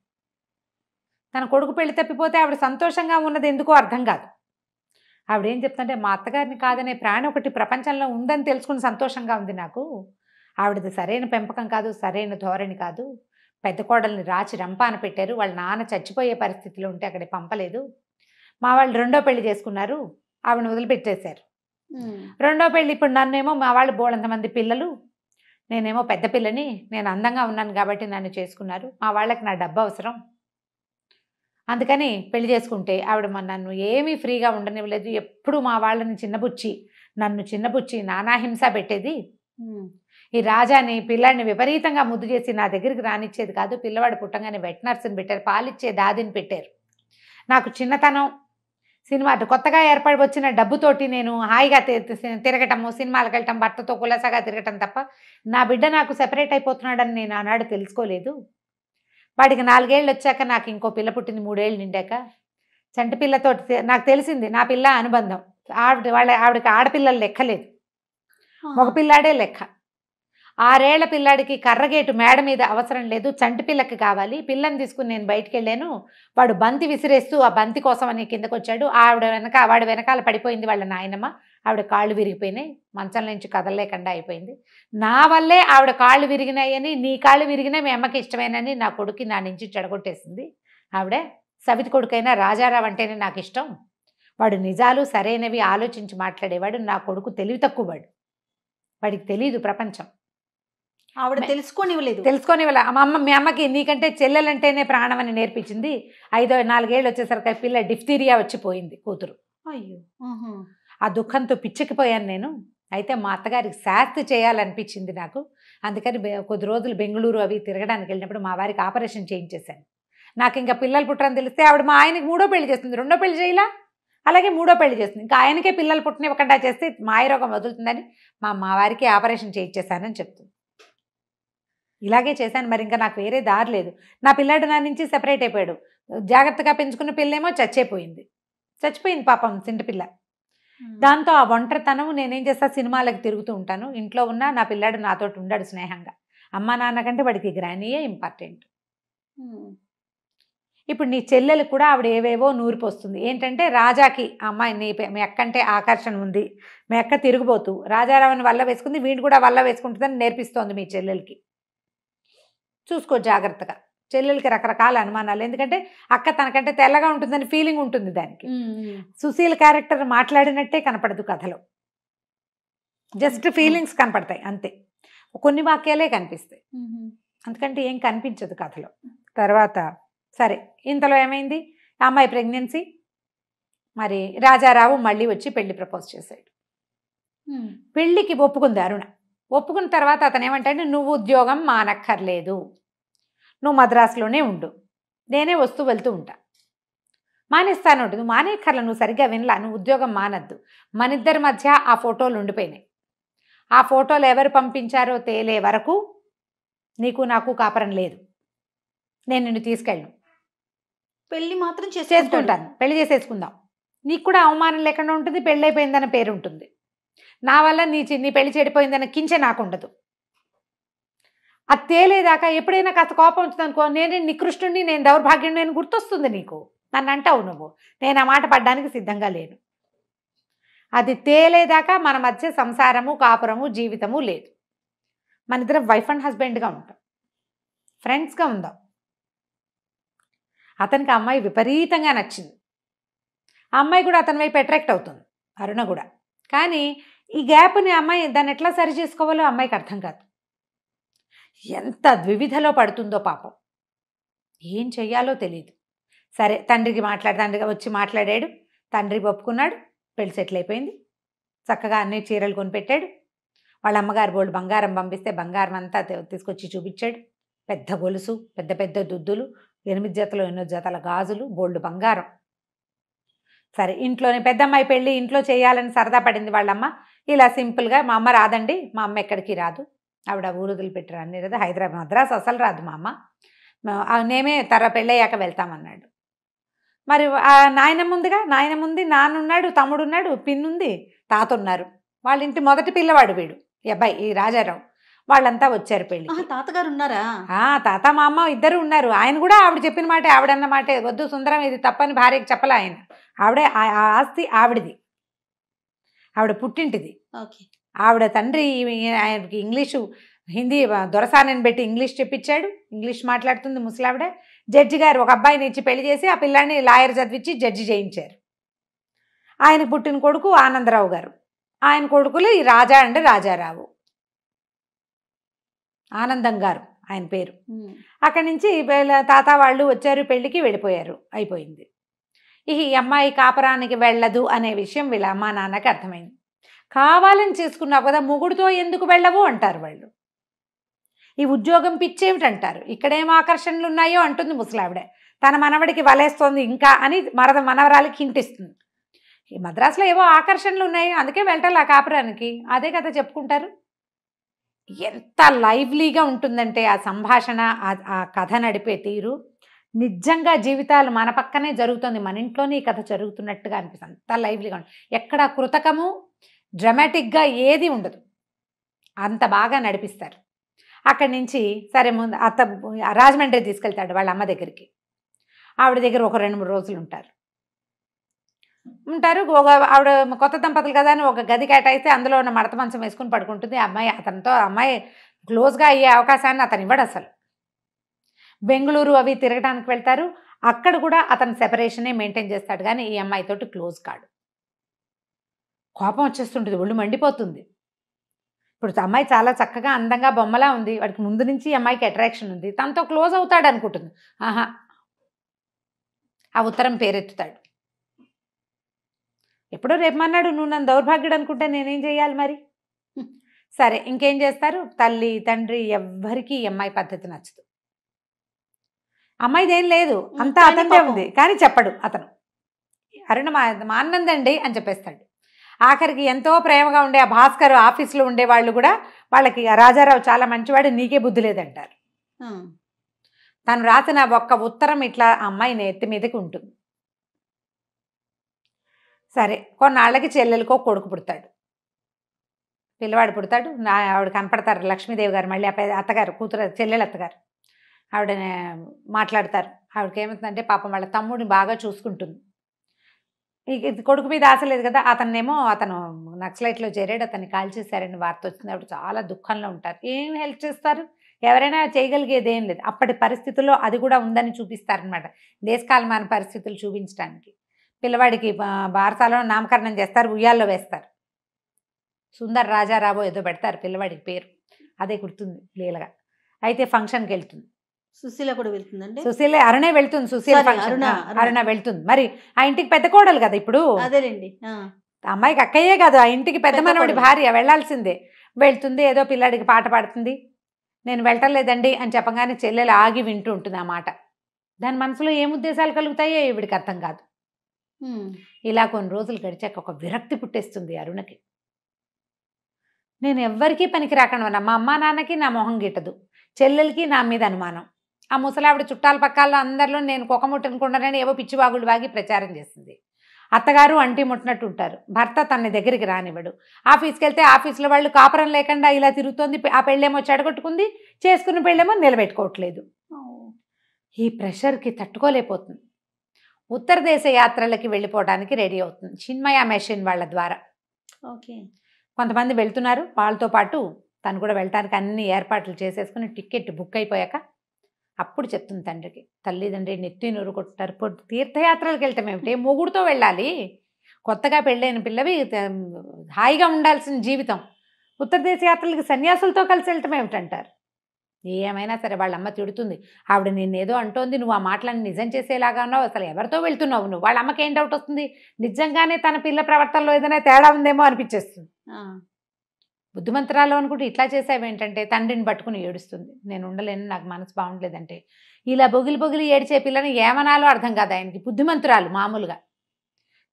తన కొడుకు పెళ్లి తప్పిపోతే ఆవిడ సంతోషంగా ఉన్నది ఎందుకో అర్థం కాదు. ఆవిడేం చెప్తుంటే మా అత్తగారిని కాదనే ప్రాణి ఒకటి ప్రపంచంలో ఉందని తెలుసుకుని సంతోషంగా ఉంది నాకు. ఆవిడది సరైన పెంపకం కాదు, సరైన ధోరణి కాదు, పెద్ద కోడల్ని రాచి రంపాన పెట్టారు. వాళ్ళ నాన్న చచ్చిపోయే పరిస్థితిలో ఉంటే అక్కడికి పంపలేదు. మా వాళ్ళు రెండో పెళ్లి చేసుకున్నారు, ఆవిడని వదిలిపెట్టేశారు. రెండో పెళ్లి ఇప్పుడు నన్నేమో మా వాళ్ళు బోళంతమంది పిల్లలు, నేనేమో పెద్ద పిల్లని, నేను అందంగా ఉన్నాను కాబట్టి నన్ను చేసుకున్నారు. మా వాళ్ళకి నా డబ్బు అవసరం, అందుకని పెళ్లి చేసుకుంటే ఆవిడ నన్ను ఏమీ ఫ్రీగా ఉండనివ్వలేదు. ఎప్పుడు మా వాళ్ళని నన్ను చిన్నబుచ్చి నానాహింస పెట్టేది. ఈ రాజాని పిల్లాడిని విపరీతంగా ముద్దు చేసి నా దగ్గరికి రానిచ్చేది కాదు. పిల్లవాడు పుట్టంగానే వెట్ నర్స్ని పెట్టారు, పాలిచ్చే దాదిని పెట్టారు. నాకు చిన్నతనం సినిమా కొత్తగా ఏర్పడి వచ్చిన డబ్బుతోటి నేను హాయిగా తిరగటము, సినిమాలకు వెళ్ళటం, భర్తతో కులసగా తిరగటం తప్ప నా బిడ్డ నాకు సెపరేట్ అయిపోతున్నాడని నేను ఆనాడు తెలుసుకోలేదు. వాడికి 4 ఏళ్ళు వచ్చాక నాకు ఇంకో పిల్ల పుట్టింది, 3 ఏళ్ళు నిండాక. చంటి పిల్లతో నాకు తెలిసింది నా పిల్ల అనుబంధం. ఆవిడకి ఆడపిల్లలు లెక్కలేదు, మగ పిల్లాడే లెక్క. 6 ఏళ్ల పిల్లాడికి కర్రగేటు మేడ మీద అవసరం లేదు, చంటి పిల్లకి కావాలి. పిల్లని తీసుకుని నేను బయటికి వెళ్ళాను, వాడు బంతి విసిరేస్తూ ఆ బంతి కోసం అని కిందకు వచ్చాడు. వాడి వెనకాల పడిపోయింది వాళ్ళ నాయనమ్మ. ఆవిడ కాళ్ళు విరిగిపోయినాయి, మంచం నుంచి కదలలేకుండా అయిపోయింది. నా వల్లే ఆవిడ కాళ్ళు విరిగినాయని, నీ కాళ్ళు విరిగినాయి మీ అమ్మకి ఇష్టమేనని నా కొడుకు నా నుంచి చెడగొట్టేసింది ఆవిడే. సవితి కొడుకైనా రాజారావు అంటేనే నాకు ఇష్టం. వాడు నిజాలు సరైనవి ఆలోచించి మాట్లాడేవాడు. నా కొడుకు తెలివి తక్కువవాడు, వాడికి తెలియదు ప్రపంచం. ఆవిడ తెలుసుకోనివ్వలేదు. మీ అమ్మకి నీకంటే చెల్లెలంటేనే ప్రాణం అని నేర్పించింది. 4 ఏళ్ళు వచ్చేసరికి పిల్ల డిఫ్తీరియా వచ్చిపోయింది కూతురు. అయ్యో, ఆ దుఃఖంతో పిచ్చెక్కిపోయాను నేను. అయితే మా అత్తగారికి శాస్తి చేయాలనిపించింది నాకు. అందుకని కొద్ది రోజులు బెంగళూరు అవి తిరగడానికి వెళ్ళినప్పుడు మా వారికి ఆపరేషన్ చేయించేశాను. నాకు ఇంకా పిల్లలు పుట్టరని తెలిస్తే ఆవిడ మా ఆయనకి 3వ పెళ్లి చేస్తుంది. 2వ పెళ్లి చేయాల, అలాగే 3వ పెళ్లి చేస్తుంది. ఇంకా ఆయనకే పిల్లలు పుట్టనివ్వకుండా చేస్తే మాయరోగం వదులుతుందని మా వారికి ఆపరేషన్ చేయించేశానని చెప్తుంది. ఇలాగే చేశాను, మరి ఇంకా నాకు వేరే దారి లేదు. నా పిల్లాడు నా నుంచి సెపరేట్ అయిపోయాడు. జాగ్రత్తగా పెంచుకున్న పిల్లేమో చచ్చిపోయింది పాపం చింటి పిల్ల. దాంతో ఆ ఒంటరితనం నేనేం చేస్తా, సినిమాలకు తిరుగుతూ ఉంటాను. ఇంట్లో ఉన్నా నా పిల్లాడు నాతోటి ఉండాడు స్నేహంగా. అమ్మ నాన్న కంటే వాడికి గ్రానీయే ఇంపార్టెంట్. ఇప్పుడు నీ చెల్లెలు కూడా ఆవిడ ఏవేవో నూరిపోస్తుంది. ఏంటంటే రాజాకి అమ్మాయి మీ అక్కంటే ఆకర్షణ ఉంది, మీ అక్క తిరుగుబోతూ రాజారావుని వల్ల వేసుకుంది, వీడు కూడా వల్ల వేసుకుంటుందని నేర్పిస్తోంది మీ చెల్లెలకి. చూసుకో జాగ్రత్తగా. చెల్లెలకి రకరకాల అనుమానాలు, ఎందుకంటే అక్క తనకంటే తెల్లగా ఉంటుందని ఫీలింగ్ ఉంటుంది దానికి. సుశీల్ క్యారెక్టర్ మాట్లాడినట్టే కనపడదు కథలో, జస్ట్ ఫీలింగ్స్ కనపడతాయి అంతే, కొన్ని వాక్యాలే కనిపిస్తాయి, అందుకంటే ఏం కనిపించదు కథలో. తర్వాత సరే, ఇంతలో ఏమైంది, అమ్మాయి ప్రెగ్నెన్సీ. మరి రాజారావు మళ్ళీ వచ్చి పెళ్లి ప్రపోజ్ చేశాడు. పెళ్లికి ఒప్పుకుంది అరుణ. ఒప్పుకున్న తర్వాత అతను ఏమంటాడు, నువ్వు ఉద్యోగం మానక్కర్లేదు, నువ్వు మద్రాసులోనే ఉండు, నేనే వస్తూ వెళ్తూ ఉంటా. మానేస్తాను ఉంటుంది. నువ్వు మానేక్కర్ల, నువ్వు సరిగ్గా వినలా, నువ్వు ఉద్యోగం మానద్దు. మన ఇద్దరి మధ్య ఆ ఫోటోలు ఉండిపోయినాయి. ఆ ఫోటోలు ఎవరు పంపించారో తేలే వరకు నీకు నాకు కాపురం లేదు, నేను నిన్ను తీసుకెళ్ళను. పెళ్లి మాత్రం చేసుకుంటాను, పెళ్లి చేసేసుకుందాం, నీకు కూడా అవమానం లేకుండా ఉంటుంది, పెళ్ళి అయిపోయిందన్న పేరు ఉంటుంది. నా వల్ల నీ పెళ్లి చెడిపోయిందన్న కించే నాకు ఉండదు. అది తేలేదాకా ఎప్పుడైనా కాస్త కోపం వచ్చింది అనుకో, నేను నికృష్టుని, నేను దౌర్భాగ్యం, నేను గుర్తొస్తుంది నీకు, నన్ను అంటావు నువ్వు, నేను ఆ మాట పడ్డానికి సిద్ధంగా లేను. అది తేలేదాకా మన మధ్య సంసారము, కాపురము, జీవితము లేదు. మన ఇద్దరం వైఫ్ అండ్ హస్బెండ్గా ఉంటాం, ఫ్రెండ్స్గా ఉందాం. అతనికి ఆ అమ్మాయి విపరీతంగా నచ్చింది. ఆ అమ్మాయి కూడా అతని వైపు అట్రాక్ట్ అవుతుంది, అరుణ కూడా. కానీ ఈ గ్యాప్ని అమ్మాయి దాన్ని ఎట్లా సరి చేసుకోవాలో అమ్మాయికి అర్థం కాదు. ఎంత ద్వివిధలో పడుతుందో పాపం, ఏం చెయ్యాలో తెలియదు. సరే, తండ్రికి వచ్చి మాట్లాడాడు, తండ్రి ఒప్పుకున్నాడు, పెళ్లి సెటిల్ అయిపోయింది. చక్కగా అన్ని చీరలు కొనిపెట్టాడు. వాళ్ళ అమ్మగారు బోల్డ్ బంగారం పంపిస్తే బంగారం అంతా తీసుకొచ్చి చూపించాడు. పెద్ద గొలుసు, పెద్ద పెద్ద దుద్దులు, 8 జతలు 8 జతల గాజులు, బోల్డ్ బంగారం. సరే, ఇంట్లోనే పెద్దమ్మాయి పెళ్ళి ఇంట్లో చేయాలని సరదా పడింది వాళ్ళమ్మ. ఇలా సింపుల్గా, మా అమ్మ రాదండి, మా అమ్మ ఎక్కడికి రాదు, ఆవిడ ఊరుదులు పెట్టారు అన్ని రాదు, హైదరాబాద్ మద్రాసు అసలు రాదు మా అమ్మ, నేమే పెళ్ళయ్యాక వెళ్తామన్నాడు. మరి నాయనమ్మ ఉందిగా, నాయనమ్మ ఉంది, నాన్నున్నాడు, తమ్ముడున్నాడు, పిన్నుంది, తాత ఉన్నారు. వాళ్ళ ఇంటి మొదటి పిల్లవాడు వీడు, ఈ అబ్బాయి, ఈ రాజారావు. వాళ్ళంతా వచ్చారు పెళ్ళి. తాతగారు ఉన్నారా? తాత మా అమ్మ ఇద్దరు ఉన్నారు. ఆయన కూడా ఆవిడ చెప్పిన మాట, ఆవిడన్న మాటే, వద్దు సుందరం ఇది తప్పని భార్యకి చెప్పలే ఆయన. ఆవిడే ఆ ఆస్తి ఆవిడది, ఆవిడ పుట్టింటిది. ఆవిడ తండ్రి ఆయనకి ఇంగ్లీషు హిందీ దొరసానని పెట్టి ఇంగ్లీష్ చెప్పించాడు. ఇంగ్లీష్ మాట్లాడుతుంది ముసలావిడ. జడ్జి గారు ఒక అబ్బాయిని ఇచ్చి పెళ్లి చేసి ఆ పిల్లాన్ని లాయర్ చదివించి జడ్జి చేయించారు. ఆయనకు పుట్టిన కొడుకు ఆనందరావు గారు. ఆయన కొడుకులు ఈ రాజా అండ్ రాజారావు. ఆనందం గారు ఆయన పేరు. అక్కడి నుంచి తాత వాళ్ళు వచ్చారు, పెళ్ళికి వెళ్ళిపోయారు, అయిపోయింది. ఈ అమ్మాయి కాపురానికి వెళ్ళదు అనే విషయం వీళ్ళ అమ్మా నాన్నకి అర్థమైంది. కావాలని చేసుకున్నావు కదా, మొగుడితో ఎందుకు వెళ్ళవు అంటారు వాళ్ళు. ఈ ఉద్యోగం పిచ్చేమిటంటారు. ఇక్కడేం ఆకర్షణలు ఉన్నాయో అంటుంది ముసలావిడ. తన మనవడికి వలేస్తోంది ఇంకా అని మనవరాలికి హింటిస్తుంది. ఈ మద్రాసులో ఏవో ఆకర్షణలు ఉన్నాయి, అందుకే వెళ్ళాలి ఆ కాపురానికి. అదే కదా చెప్పుకుంటారు. ఎంత లైవ్లీగా ఉంటుందంటే ఆ సంభాషణ, ఆ కథ నడిపే తీరు. నిజంగా జీవితాలు మన పక్కనే జరుగుతుంది, మన ఇంట్లోనే ఈ కథ జరుగుతున్నట్టుగా అనిపిస్తుంది. అంత లైవ్లీగా ఉంటుంది. ఎక్కడ కృతకము డ్రామాటిక్గా ఏది ఉండదు, అంత బాగా నడిపిస్తారు. అక్కడి నుంచి సరే ముందు రాజమండ్రి తీసుకెళ్తాడు వాళ్ళ అమ్మ దగ్గరికి. ఆవిడ దగ్గర ఒక 2-3 రోజులు ఉంటారు. ఒక ఆవిడ కొత్త దంపతులు కదా అని ఒక గది కేటాయిస్తే అందులో ఉన్న మడత మంచం వేసుకుని పడుకుంటుంది. అమ్మాయి క్లోజ్గా అయ్యే అవకాశాన్ని అతను ఇవ్వడు అసలు. బెంగళూరు అవి తిరగడానికి వెళ్తారు. అక్కడ కూడా అతను సెపరేషనే మెయింటైన్ చేస్తాడు, కానీ ఈ అమ్మాయితోటి క్లోజ్ కాడు. కోపం వచ్చేస్తుంటుంది, ఒళ్ళు మండిపోతుంది. ఇప్పుడు అమ్మాయి చాలా చక్కగా అందంగా బొమ్మలా ఉంది, వాడికి ముందు నుంచి ఈ అమ్మాయికి అట్రాక్షన్ ఉంది, తనతో క్లోజ్ అవుతాడు అనుకుంటుంది. ఆహా, ఆ ఉత్తరం పేరెత్తుతాడు. ఎప్పుడో రేపమన్నాడు, నువ్వు నన్ను దౌర్భాగ్యుడు అనుకుంటే నేనేం చేయాలి మరి? సరే ఇంకేం చేస్తారు, తల్లి తండ్రి ఎవ్వరికీ ఈ అమ్మాయి పద్ధతి నచ్చదు. అమ్మాయిదేం లేదు, అంతా అతనిదే ఉంది, కానీ చెప్పడు అతను. అరుణ మా అన్నందండి అని చెప్పేస్తాడు. ఆఖరికి ఎంతో ప్రేమగా ఉండే ఆ భాస్కర్ ఆఫీస్లో ఉండే వాళ్ళు కూడా వాళ్ళకి రాజారావు చాలా మంచివాడు, నీకే బుద్ధి లేదంటారు. తను రాసిన ఒక్క ఉత్తరం ఇట్లా అమ్మాయి నెత్తి మీదకి ఉంటుంది. సరే కొన్నాళ్ళకి చెల్లెలకో కొడుకు పుడతాడు, పిల్లవాడు పుడతాడు. ఆవిడ కనపడతారు లక్ష్మీదేవి గారు, మళ్ళీ అత్తగారు కూతురు చెల్లెలు అత్తగారు. ఆవిడ మాట్లాడతారు. ఆవిడకి ఏమవుతుందంటే పాపం వాళ్ళ తమ్ముడిని బాగా చూసుకుంటుంది. ఇక కొడుకు మీద ఆశ లేదు కదా. అతను నక్సలైట్లో చేరాడు, అతన్ని కాల్చేశారని వార్త వచ్చింది. ఆవిడ చాలా దుఃఖంలో ఉంటారు. ఏం హెల్ప్ చేస్తారు, ఎవరైనా చేయగలిగేది ఏం లేదు. అప్పటి పరిస్థితుల్లో అది కూడా ఉందని చూపిస్తారనమాట, దేశకాలమాన పరిస్థితులు చూపించడానికి. పిల్లవాడికి భారతాలో నామకరణం చేస్తారు, ఉయ్యాల్లో వేస్తారు. సుందర్ రాజారావు ఏదో పెడతారు పిల్లవాడికి పేరు, అదే గుర్తుంది లీలగా. అయితే ఫంక్షన్కి వెళ్తుంది. సుశీల కూడా వెళ్తుందండి. సుశీల అరుణే వెళ్తుంది. సుశీల ఫంక్షన్ అరుణ వెళ్తుంది. మరి ఆ ఇంటికి పెద్ద కోడలు కదా ఇప్పుడు. అదేలేండి, అమ్మాయికి అక్కయ్యే కాదు, ఆ ఇంటికి పెద్ద మనవడి భార్య, వెళ్లాల్సిందే. వెళ్తుంది, ఏదో పిల్లాడికి పాట పాడుతుంది. నేను వెళ్ళలేదండి అని చెప్పగానే చెల్లెలు ఆగి వింటూ ఉంటుంది ఆ మాట. దాని మనసులో ఏం ఉద్దేశాలు కలుగుతాయో ఈవిడికి అర్థం కాదు. ఇలా కొన్ని రోజులు గడిచాక ఒక విరక్తి పుట్టేస్తుంది అరుణకి. నేను ఎవ్వరికీ పనికి రాకుండా, మా అమ్మా నాన్నకి నా మొహం గిట్టదు, చెల్లెలకి నా మీద అనుమానం. ఆ ముసలావిడ చుట్టాల పక్కల్లో అందరిలో నేను కుక్కముట్టనుకుంటానని ఏవో పిచ్చివాగులు వాగి ప్రచారం చేస్తుంది. అత్తగారు అంటి ముట్టినట్టు ఉంటారు. భర్త తన దగ్గరికి రానివ్వడు. ఆఫీస్కి వెళ్తే ఆఫీస్లో వాళ్ళు కాపురం లేకుండా ఇలా తిరుగుతోంది. ఆ పెళ్ళేమో చెడగొట్టుకుంది, చేసుకున్న పెళ్ళేమో నిలబెట్టుకోవట్లేదు. ఈ ప్రెషర్కి తట్టుకోలేకపోతుంది. ఉత్తర దేశ యాత్రలకి వెళ్ళిపోవడానికి రెడీ అవుతుంది చిన్మయ మెషిన్ వాళ్ళ ద్వారా. ఓకే, కొంతమంది వెళ్తున్నారు, వాళ్ళతో పాటు తను కూడా వెళ్ళటానికి అన్ని ఏర్పాట్లు చేసేసుకుని టికెట్ బుక్ అయిపోయాక అప్పుడు చెప్తుంది తండ్రికి. తల్లిదండ్రి నెత్తి నూరు కొట్టారు, తీర్థయాత్రలకు వెళ్తాం ఏమిటి, మొగుడుతో వెళ్ళాలి, కొత్తగా పెళ్ళైన పిల్లవి హాయిగా ఉండాల్సిన జీవితం, ఉత్తర దేశ యాత్రలకి సన్యాసులతో కలిసి వెళ్ళటం ఏమిటంటారు. ఏమైనా సరే వాళ్ళ అమ్మ తిడుతుంది. ఆవిడ నిన్నేదో అంటోంది, నువ్వు ఆ మాటలను నిజం చేసేలాగా ఉన్నావు, అసలు ఎవరితో వెళ్తున్నావు నువ్వు. వాళ్ళ అమ్మకి ఏం డౌట్ వస్తుంది, నిజంగానే తన పిల్ల ప్రవర్తనలో ఏదైనా తేడా ఉందేమో అనిపించేస్తుంది. బుద్ధిమంతురాలు అనుకుంటే ఇట్లా చేసావేంటంటే తండ్రిని పట్టుకుని ఏడుస్తుంది. నేను ఉండలేను, నాకు మనసు బాగుండలేదంటే. ఇలా బొగిలి ఏడిచే పిల్లని ఏమనాలో అర్థం కాదు ఆయనకి. బుద్ధిమంతురాలు మామూలుగా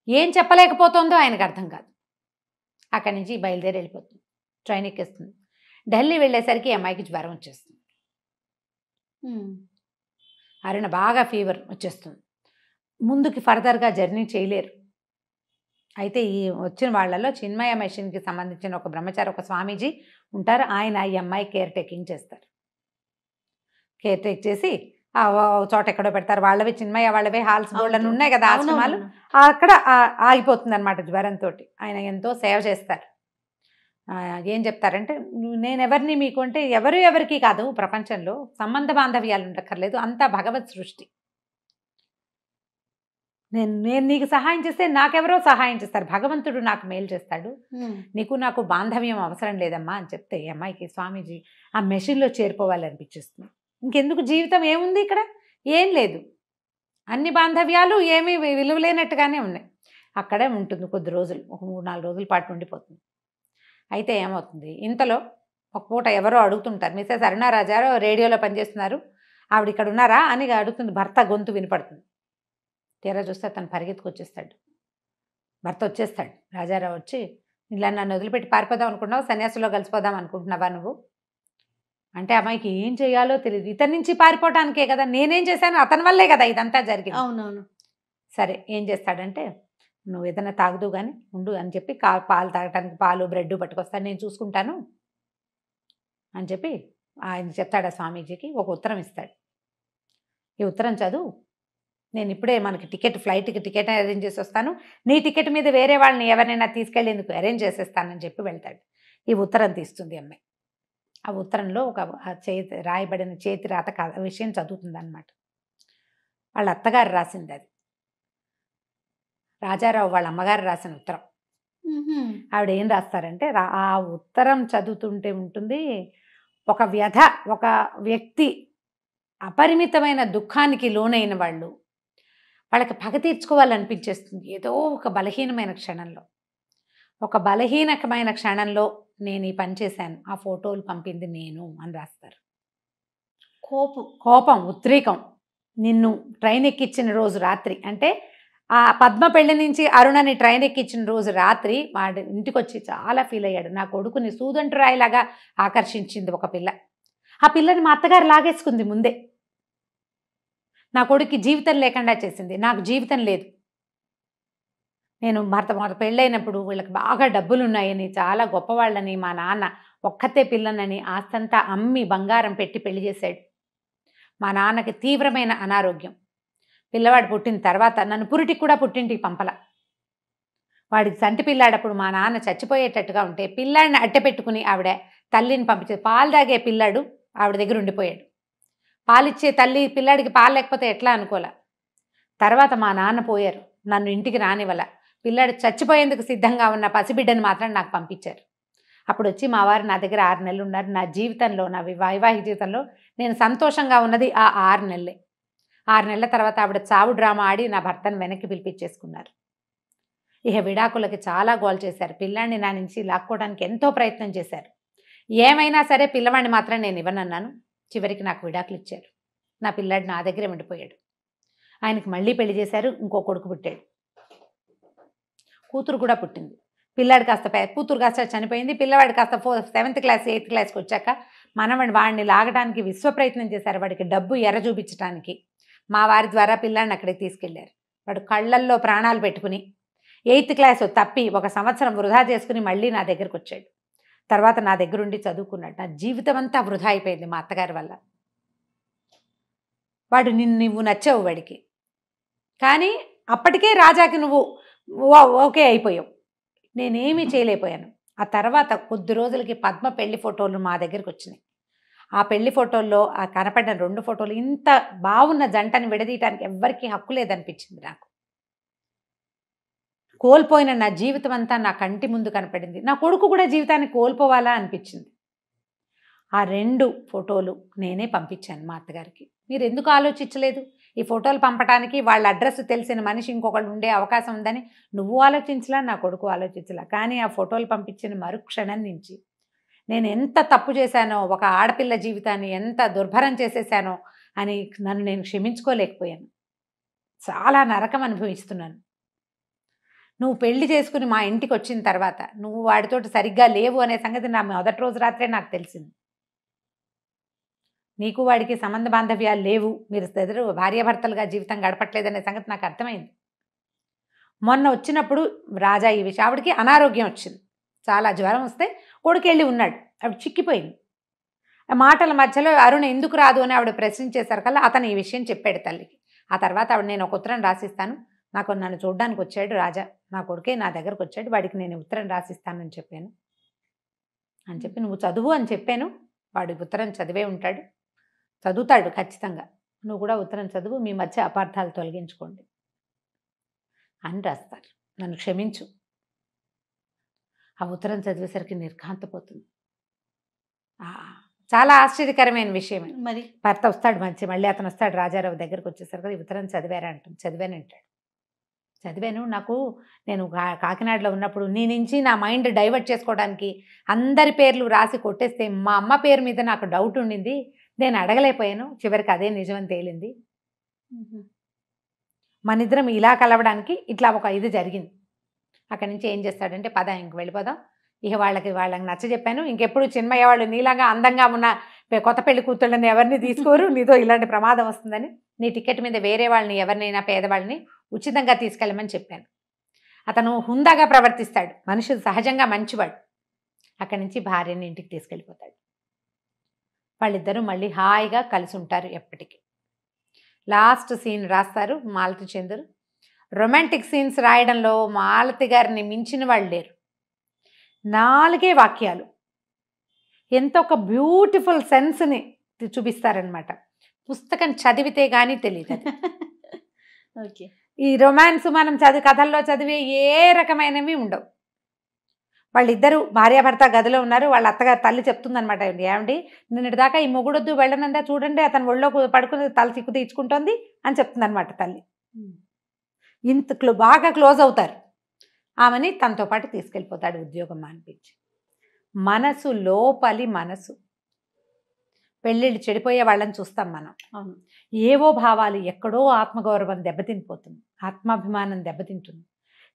ఏం చెప్పలేకపోతుందో ఆయనకు అర్థం కాదు. అక్కడి నుంచి బయలుదేరి వెళ్ళిపోతుంది, ట్రైన్ ఎక్కేస్తుంది. ఢిల్లీ వెళ్ళేసరికి అమ్మాయికి జ్వరం వచ్చేస్తుంది. అరుణ బాగా ఫీవర్ వచ్చేస్తుంది. ముందుకి ఫర్దర్గా జర్నీ చేయలేరు. అయితే ఈ వచ్చిన వాళ్ళలో చిన్మయ మెషిన్కి సంబంధించిన ఒక బ్రహ్మచారి, ఒక స్వామీజీ ఉంటారు. ఆయన ఈ అమ్మాయి కేర్ టేకింగ్ చేస్తారు. కేర్ టేక్ చేసి ఆ చోట ఎక్కడో పెడతారు. వాళ్ళవి చిన్మయ వాళ్ళవే హాల్స్ బోర్డులను ఉన్నాయి కదా ఆశ్రమాలు, అక్కడ ఆగిపోతుంది అనమాట జ్వరంతో. ఆయన ఎంతో సేవ చేస్తారు. ఏం చెప్తారంటే నేను ఎవరిని మీకు అంటే ఎవరికి కాదు, ప్రపంచంలో సంబంధ బాంధవ్యాలు ఉండక్కర్లేదు, అంతా భగవత్ సృష్టి. నేను నీకు సహాయం చేస్తే నాకెవరో సహాయం చేస్తారు, భగవంతుడు నాకు మేలు చేస్తాడు, నీకు నాకు బాంధవ్యం అవసరం లేదమ్మా అని చెప్తే ఈ అమ్మాయికి స్వామీజీ ఆ మెషిన్లో చేరిపోవాలనిపించేస్తుంది. ఇంకెందుకు, జీవితం ఏముంది ఇక్కడ, ఏం లేదు, అన్ని బాంధవ్యాలు ఏమీ విలువలేనట్టుగానే ఉన్నాయి. అక్కడే ఉంటుంది కొద్ది రోజులు, ఒక 3-4 రోజుల పాటు ఉండిపోతుంది. అయితే ఏమవుతుంది, ఇంతలో ఒక పూట ఎవరో అడుగుతుంటారు, మిసెస్ అరుణా రాజారావు రేడియోలో పనిచేస్తున్నారు, ఆవిడ ఇక్కడ ఉన్నారా అని అడుగుతుంది. భర్త గొంతు వినపడుతుంది. తీరా చూస్తే తను పరిగెత్తుకొచ్చేస్తాడు. భర్త వచ్చేస్తాడు. రాజారావు వచ్చి, ఇలా నన్ను వదిలిపెట్టి పారిపోదాం అనుకుంటున్నావు, సన్యాసులో కలిసిపోదాం అనుకుంటున్నావా నువ్వు అంటే అమ్మాయికి ఏం చేయాలో తెలియదు. ఇతని నుంచి పారిపోవటానికే కదా, నేనేం చేశాను, అతని వల్లే కదా ఇదంతా జరిగింది. అవునవును. సరే ఏం చేస్తాడంటే, నువ్వు ఏదైనా తాగుదు కానీ ఉండు అని చెప్పి పాలు తాగటానికి పాలు బ్రెడ్ పట్టుకొస్తాను, నేను చూసుకుంటాను అని చెప్పి ఆయన చెప్తాడు. ఆ స్వామీజీకి ఒక ఉత్తరం ఇస్తాడు. ఈ ఉత్తరం చదువు, నేను ఇప్పుడే మనకి ఫ్లైట్కి టికెట్ అరేంజ్ చేసి వస్తాను, నీ టికెట్ మీద వేరే వాళ్ళని ఎవరైనా తీసుకెళ్ళేందుకు అరేంజ్ చేసేస్తానని చెప్పి వెళ్తాడు. ఈ ఉత్తరం తీస్తుంది అమ్మాయి. ఆ ఉత్తరంలో ఒక రాయబడిన చేతి రాత విషయం చదువుతుంది అనమాట. వాళ్ళ అత్తగారు రాసింది అది, రాజారావు వాళ్ళ అమ్మగారు రాసిన ఉత్తరం. ఆవిడ ఏం రాస్తారంటే, ఆ ఉత్తరం చదువుతుంటే ఉంటుంది ఒక వ్యధ, ఒక వ్యక్తి అపరిమితమైన దుఃఖానికి లోనైన వాళ్ళు, వాళ్ళకి పగ తీర్చుకోవాలనిపించేస్తుంది ఏదో ఒక బలహీనమైన క్షణంలో. ఒక బలహీనమైన క్షణంలో నేను ఈ పని చేశాను, ఆ ఫోటోలు పంపింది నేను అని రాస్తారు. కోపం, ఉద్రేకం. నిన్ను ట్రైన్ ఎక్కించిన రోజు రాత్రి, అంటే ఆ పద్మ పెళ్లి నుంచి అరుణని ట్రైన్ ఎక్కించిన రోజు రాత్రి వాడి ఇంటికి వచ్చి చాలా ఫీల్ అయ్యాడు. నా కొడుకుని సూదంటు రాయిలాగా ఆకర్షించింది ఒక పిల్ల. ఆ పిల్లని మా అత్తగారు లాగేసుకుంది ముందే. నా కొడుక్కి జీవితం లేకుండా చేసింది, నాకు జీవితం లేదు. నేను భర్త పెళ్ళైనప్పుడు వీళ్ళకి బాగా డబ్బులు ఉన్నాయని, చాలా గొప్పవాళ్ళని, మా నాన్న ఒక్కతే పిల్లనని ఆస్తంతా అమ్మి బంగారం పెట్టి పెళ్లి చేశాడు. మా నాన్నకి తీవ్రమైన అనారోగ్యం. పిల్లవాడు పుట్టిన తర్వాత నన్ను పురిటికి కూడా పుట్టింటికి పంపల. వాడికి సంటి పిల్లాడప్పుడు మా నాన్న చచ్చిపోయేటట్టుగా ఉంటే పిల్లాడిని అట్టెపెట్టుకుని ఆవిడ తల్లిని పంపించేది. పాలు తాగే పిల్లాడు ఆవిడ దగ్గర ఉండిపోయాడు. పాలిచ్చే తల్లి పిల్లాడికి పాలు లేకపోతే ఎట్లా అనుకోలే. తర్వాత మా నాన్న పోయారు, నన్ను ఇంటికి రానివ్వల. పిల్లాడు చచ్చిపోయేందుకు సిద్ధంగా ఉన్న పసిబిడ్డని మాత్రం నాకు పంపించారు. అప్పుడు వచ్చి మా వారు నా దగ్గర 6 నెలలు ఉన్నారు. నా జీవితంలో, నా వైవాహిక జీవితంలో నేను సంతోషంగా ఉన్నది ఆ 6 నెలలే. 6 నెలల తర్వాత ఆవిడ చావు డ్రామా ఆడి నా భర్తను వెనక్కి పిలిపించేసుకున్నారు. ఇక విడాకులకి చాలా గోల్ చేశారు. పిల్లాడిని నా నుంచి లాక్కోవడానికి ఎంతో ప్రయత్నం చేశారు. ఏమైనా సరే పిల్లవాడిని మాత్రం నేను ఇవ్వనన్నాను. చివరికి నాకు విడాకులు ఇచ్చారు. నా పిల్లాడు నా దగ్గరే ఉండిపోయాడు. ఆయనకి మళ్ళీ పెళ్లి చేశారు. ఇంకో కొడుకు పుట్టాడు. కూతురు కూడా పుట్టింది. పిల్లాడు కాస్త కూతురు కాస్త చనిపోయింది. పిల్లవాడు కాస్త 7th క్లాస్ 8th క్లాస్కి వచ్చాక వాడిని లాగడానికి విశ్వ ప్రయత్నం చేశారు. వాడికి డబ్బు ఎర్ర చూపించడానికి మా వారి ద్వారా పిల్లాడిని అక్కడికి తీసుకెళ్లారు. వాడు కళ్ళల్లో ప్రాణాలు పెట్టుకుని 8th క్లాస్ తప్పి 1 సంవత్సరం వృధా చేసుకుని మళ్ళీ నా దగ్గరకు వచ్చాడు. తర్వాత నా దగ్గరుండి చదువుకున్నాడు. నా జీవితం అంతా వృధా అయిపోయింది మా అత్తగారి వల్ల. వాడు నువ్వు నచ్చావు వాడికి, కానీ అప్పటికే రాజాకి నువ్వు ఓకే అయిపోయావు. నేనేమీ చేయలేకపోయాను. ఆ తర్వాత కొద్ది రోజులకి పద్మ పెళ్లి ఫోటోలు మా దగ్గరికి వచ్చినాయి. ఆ పెళ్లి ఫోటోల్లో ఆ కనపడిన 2 ఫోటోలు, ఇంత బాగున్న జంటని విడదీయటానికి ఎవ్వరికీ హక్కు లేదనిపించింది నాకు. కోల్పోయిన నా జీవితం అంతా నా కంటి ముందు కనపడింది. నా కొడుకు కూడా జీవితాన్ని కోల్పోవాలా అనిపించింది. ఆ 2 ఫోటోలు నేనే పంపించాను మా అత్తగారికి. మీరు ఎందుకు ఆలోచించలేదు? ఈ ఫోటోలు పంపడానికి వాళ్ళ అడ్రస్ తెలిసిన మనిషి ఇంకొకళ్ళు ఉండే అవకాశం ఉందని నువ్వు ఆలోచించలా, నా కొడుకు ఆలోచించలా. కానీ ఆ ఫోటోలు పంపించిన మరుక్షణం నుంచి నేను ఎంత తప్పు చేశానో, ఒక ఆడపిల్ల జీవితాన్ని ఎంత దుర్భరం చేసేసానో అని నన్ను నేను క్షమించుకోలేకపోయాను. చాలా నరకం అనుభవిస్తున్నాను. నువ్వు పెళ్లి చేసుకుని మా ఇంటికి వచ్చిన తర్వాత నువ్వు వాడితోటి సరిగ్గా లేవు అనే సంగతి నా మొదటి రోజు రాత్రే నాకు తెలిసింది. నీకు వాడికి సంబంధ బాంధవ్యాలు లేవు, మీరు ఇద్దరు భార్యాభర్తలుగా జీవితం గడపట్లేదనే సంగతి నాకు అర్థమైంది. మొన్న వచ్చినప్పుడు రాజా ఈ విషయం, ఆవిడకి అనారోగ్యం వచ్చింది, చాలా జ్వరం వస్తే కొడుకు వెళ్ళి ఉన్నాడు. ఆవిడ చిక్కిపోయింది. ఆ మాటల మధ్యలో అరుణ ఎందుకు రాదు అని ఆవిడ ప్రశ్నించేసరికల్లా అతను ఈ విషయం చెప్పాడు తల్లికి. ఆ తర్వాత ఆవిడ, నేను ఒక ఉత్తరం రాసిస్తాను, నన్ను చూడడానికి వచ్చాడు రాజా, నా కొడుకే నా దగ్గరకు వచ్చాడు, వాడికి నేను ఉత్తరం రాసిస్తానని చెప్పాను. అని చెప్పి నువ్వు చదువు అని చెప్పాను. వాడు ఉత్తరం చదివే ఉంటాడు, చదువుతాడు ఖచ్చితంగా. నువ్వు కూడా ఉత్తరం చదువు, మీ మధ్య అపార్థాలు తొలగించుకోండి అని రాస్తారు. నన్ను క్షమించు. ఆ ఉత్తరం చదివేసరికి నిర్ఘాంతపోతుంది. చాలా ఆశ్చర్యకరమైన విషయం. మరి భర్త వస్తాడు మళ్ళీ అతను వస్తాడు రాజారావు దగ్గరకు వచ్చేసరికి ఉత్తరం చదివారా అంటాను. చదివానంటాడు. చదివాను. నేను కాకినాడలో ఉన్నప్పుడు నీ నుంచి నా మైండ్ డైవర్ట్ చేసుకోవడానికి అందరి పేర్లు రాసి కొట్టేస్తే మా అమ్మ పేరు మీద నాకు డౌట్ ఉండింది, నేను అడగలేకపోయాను. చివరికి అదే నిజమని తేలింది. మనిద్దరం ఇలా కలవడానికి ఇట్లా ఒక ఇది జరిగింది. అక్కడి నుంచి ఏం చేస్తాడంటే, పద ఇంక వెళ్ళిపోదాం, ఇక వాళ్ళకి నచ్చ చెప్పాను, ఇంకెప్పుడు చిన్మయ్య వాళ్ళు నీలాగా అందంగా ఉన్న కొత్త పెళ్లి కూతుళ్ళని ఎవరిని తీసుకోరు, నీతో ఇలాంటి ప్రమాదం వస్తుందని నీ టికెట్ మీద వేరే వాళ్ళని ఎవరినైనా పేదవాళ్ళని ఉచితంగా తీసుకెళ్ళమని చెప్పాను. అతను హుందాగా ప్రవర్తిస్తాడు, మనుషులు సహజంగా మంచివాడు. అక్కడి నుంచి భార్యని ఇంటికి తీసుకెళ్ళిపోతాడు. వాళ్ళిద్దరూ మళ్ళీ హాయిగా కలిసి ఉంటారు ఎప్పటికీ. లాస్ట్ సీన్ రాస్తారు మాలతి చంద్రు. రొమాంటిక్ సీన్స్ రాయడంలో మాలతి గారిని మించిన వాళ్ళు లేరు. 4 వాక్యాలు ఎంత ఒక బ్యూటిఫుల్ సెన్స్ని చూపిస్తారనమాట. పుస్తకం చదివితే కానీ తెలియదు. ఓకే. ఈ రొమాన్స్ మనం కథల్లో చదివే ఏ రకమైనవి ఉండవు. వాళ్ళిద్దరూ భార్యాభర్త గదిలో ఉన్నారు. వాళ్ళ అత్తగారు తల్లి చెప్తుందనమాట, ఏమండి నిన్నటి దాకా ఈ మొగుడొద్దు వెళ్ళనందా, చూడండి అతను ఒళ్ళో పడుకుని తల చిక్కు తీర్చుకుంటోంది అని చెప్తుందనమాట తల్లి. ఇంత బాగా క్లోజ్ అవుతారు. ఆమెని తనతో పాటు తీసుకెళ్ళిపోతాడు ఉద్యోగం మానిపించి. మనసు లోపలి మనసు. పెళ్ళిళ్ళు చెడిపోయే వాళ్ళని చూస్తాం మనం. అవును. ఏవో భావాలు, ఎక్కడో ఆత్మగౌరవం దెబ్బతినిపోతుంది, ఆత్మాభిమానం దెబ్బతింటుంది.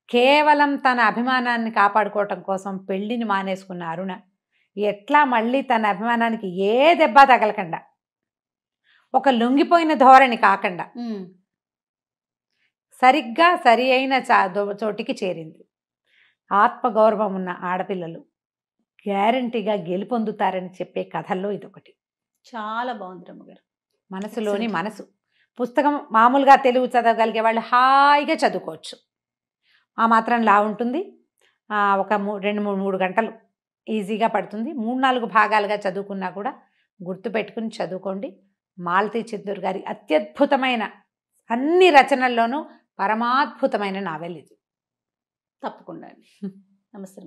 కేవలం తన అభిమానాన్ని కాపాడుకోవటం కోసం పెళ్ళిని మానేసుకున్న అరుణ ఎట్లా మళ్ళీ తన అభిమానానికి ఏ దెబ్బ తగలకుండా, ఒక లొంగిపోయిన ధోరణి కాకుండా సరిగ్గా సరి అయిన చోటికి చేరింది. ఆత్మగౌరవం ఉన్న ఆడపిల్లలు గ్యారంటీగా గెలుపొందుతారని చెప్పే కథల్లో ఇదొకటి. చాలా బాగుంది రమ్మగారు. మనసులోని మనసు. పుస్తకం మామూలుగా తెలుగు చదవగలిగే వాళ్ళు హాయిగా చదువుకోవచ్చు. ఆ మాత్రం లా ఉంటుంది. ఒక 2-3 గంటలు ఈజీగా పడుతుంది. 3-4 భాగాలుగా చదువుకున్నా కూడా గుర్తుపెట్టుకుని చదువుకోండి. మాలతి చంద్రు గారి అత్యద్భుతమైన అన్ని రచనల్లోనూ పరమాద్భుతమైన నావెల్ ఇది. తప్పకుండా. నమస్తే.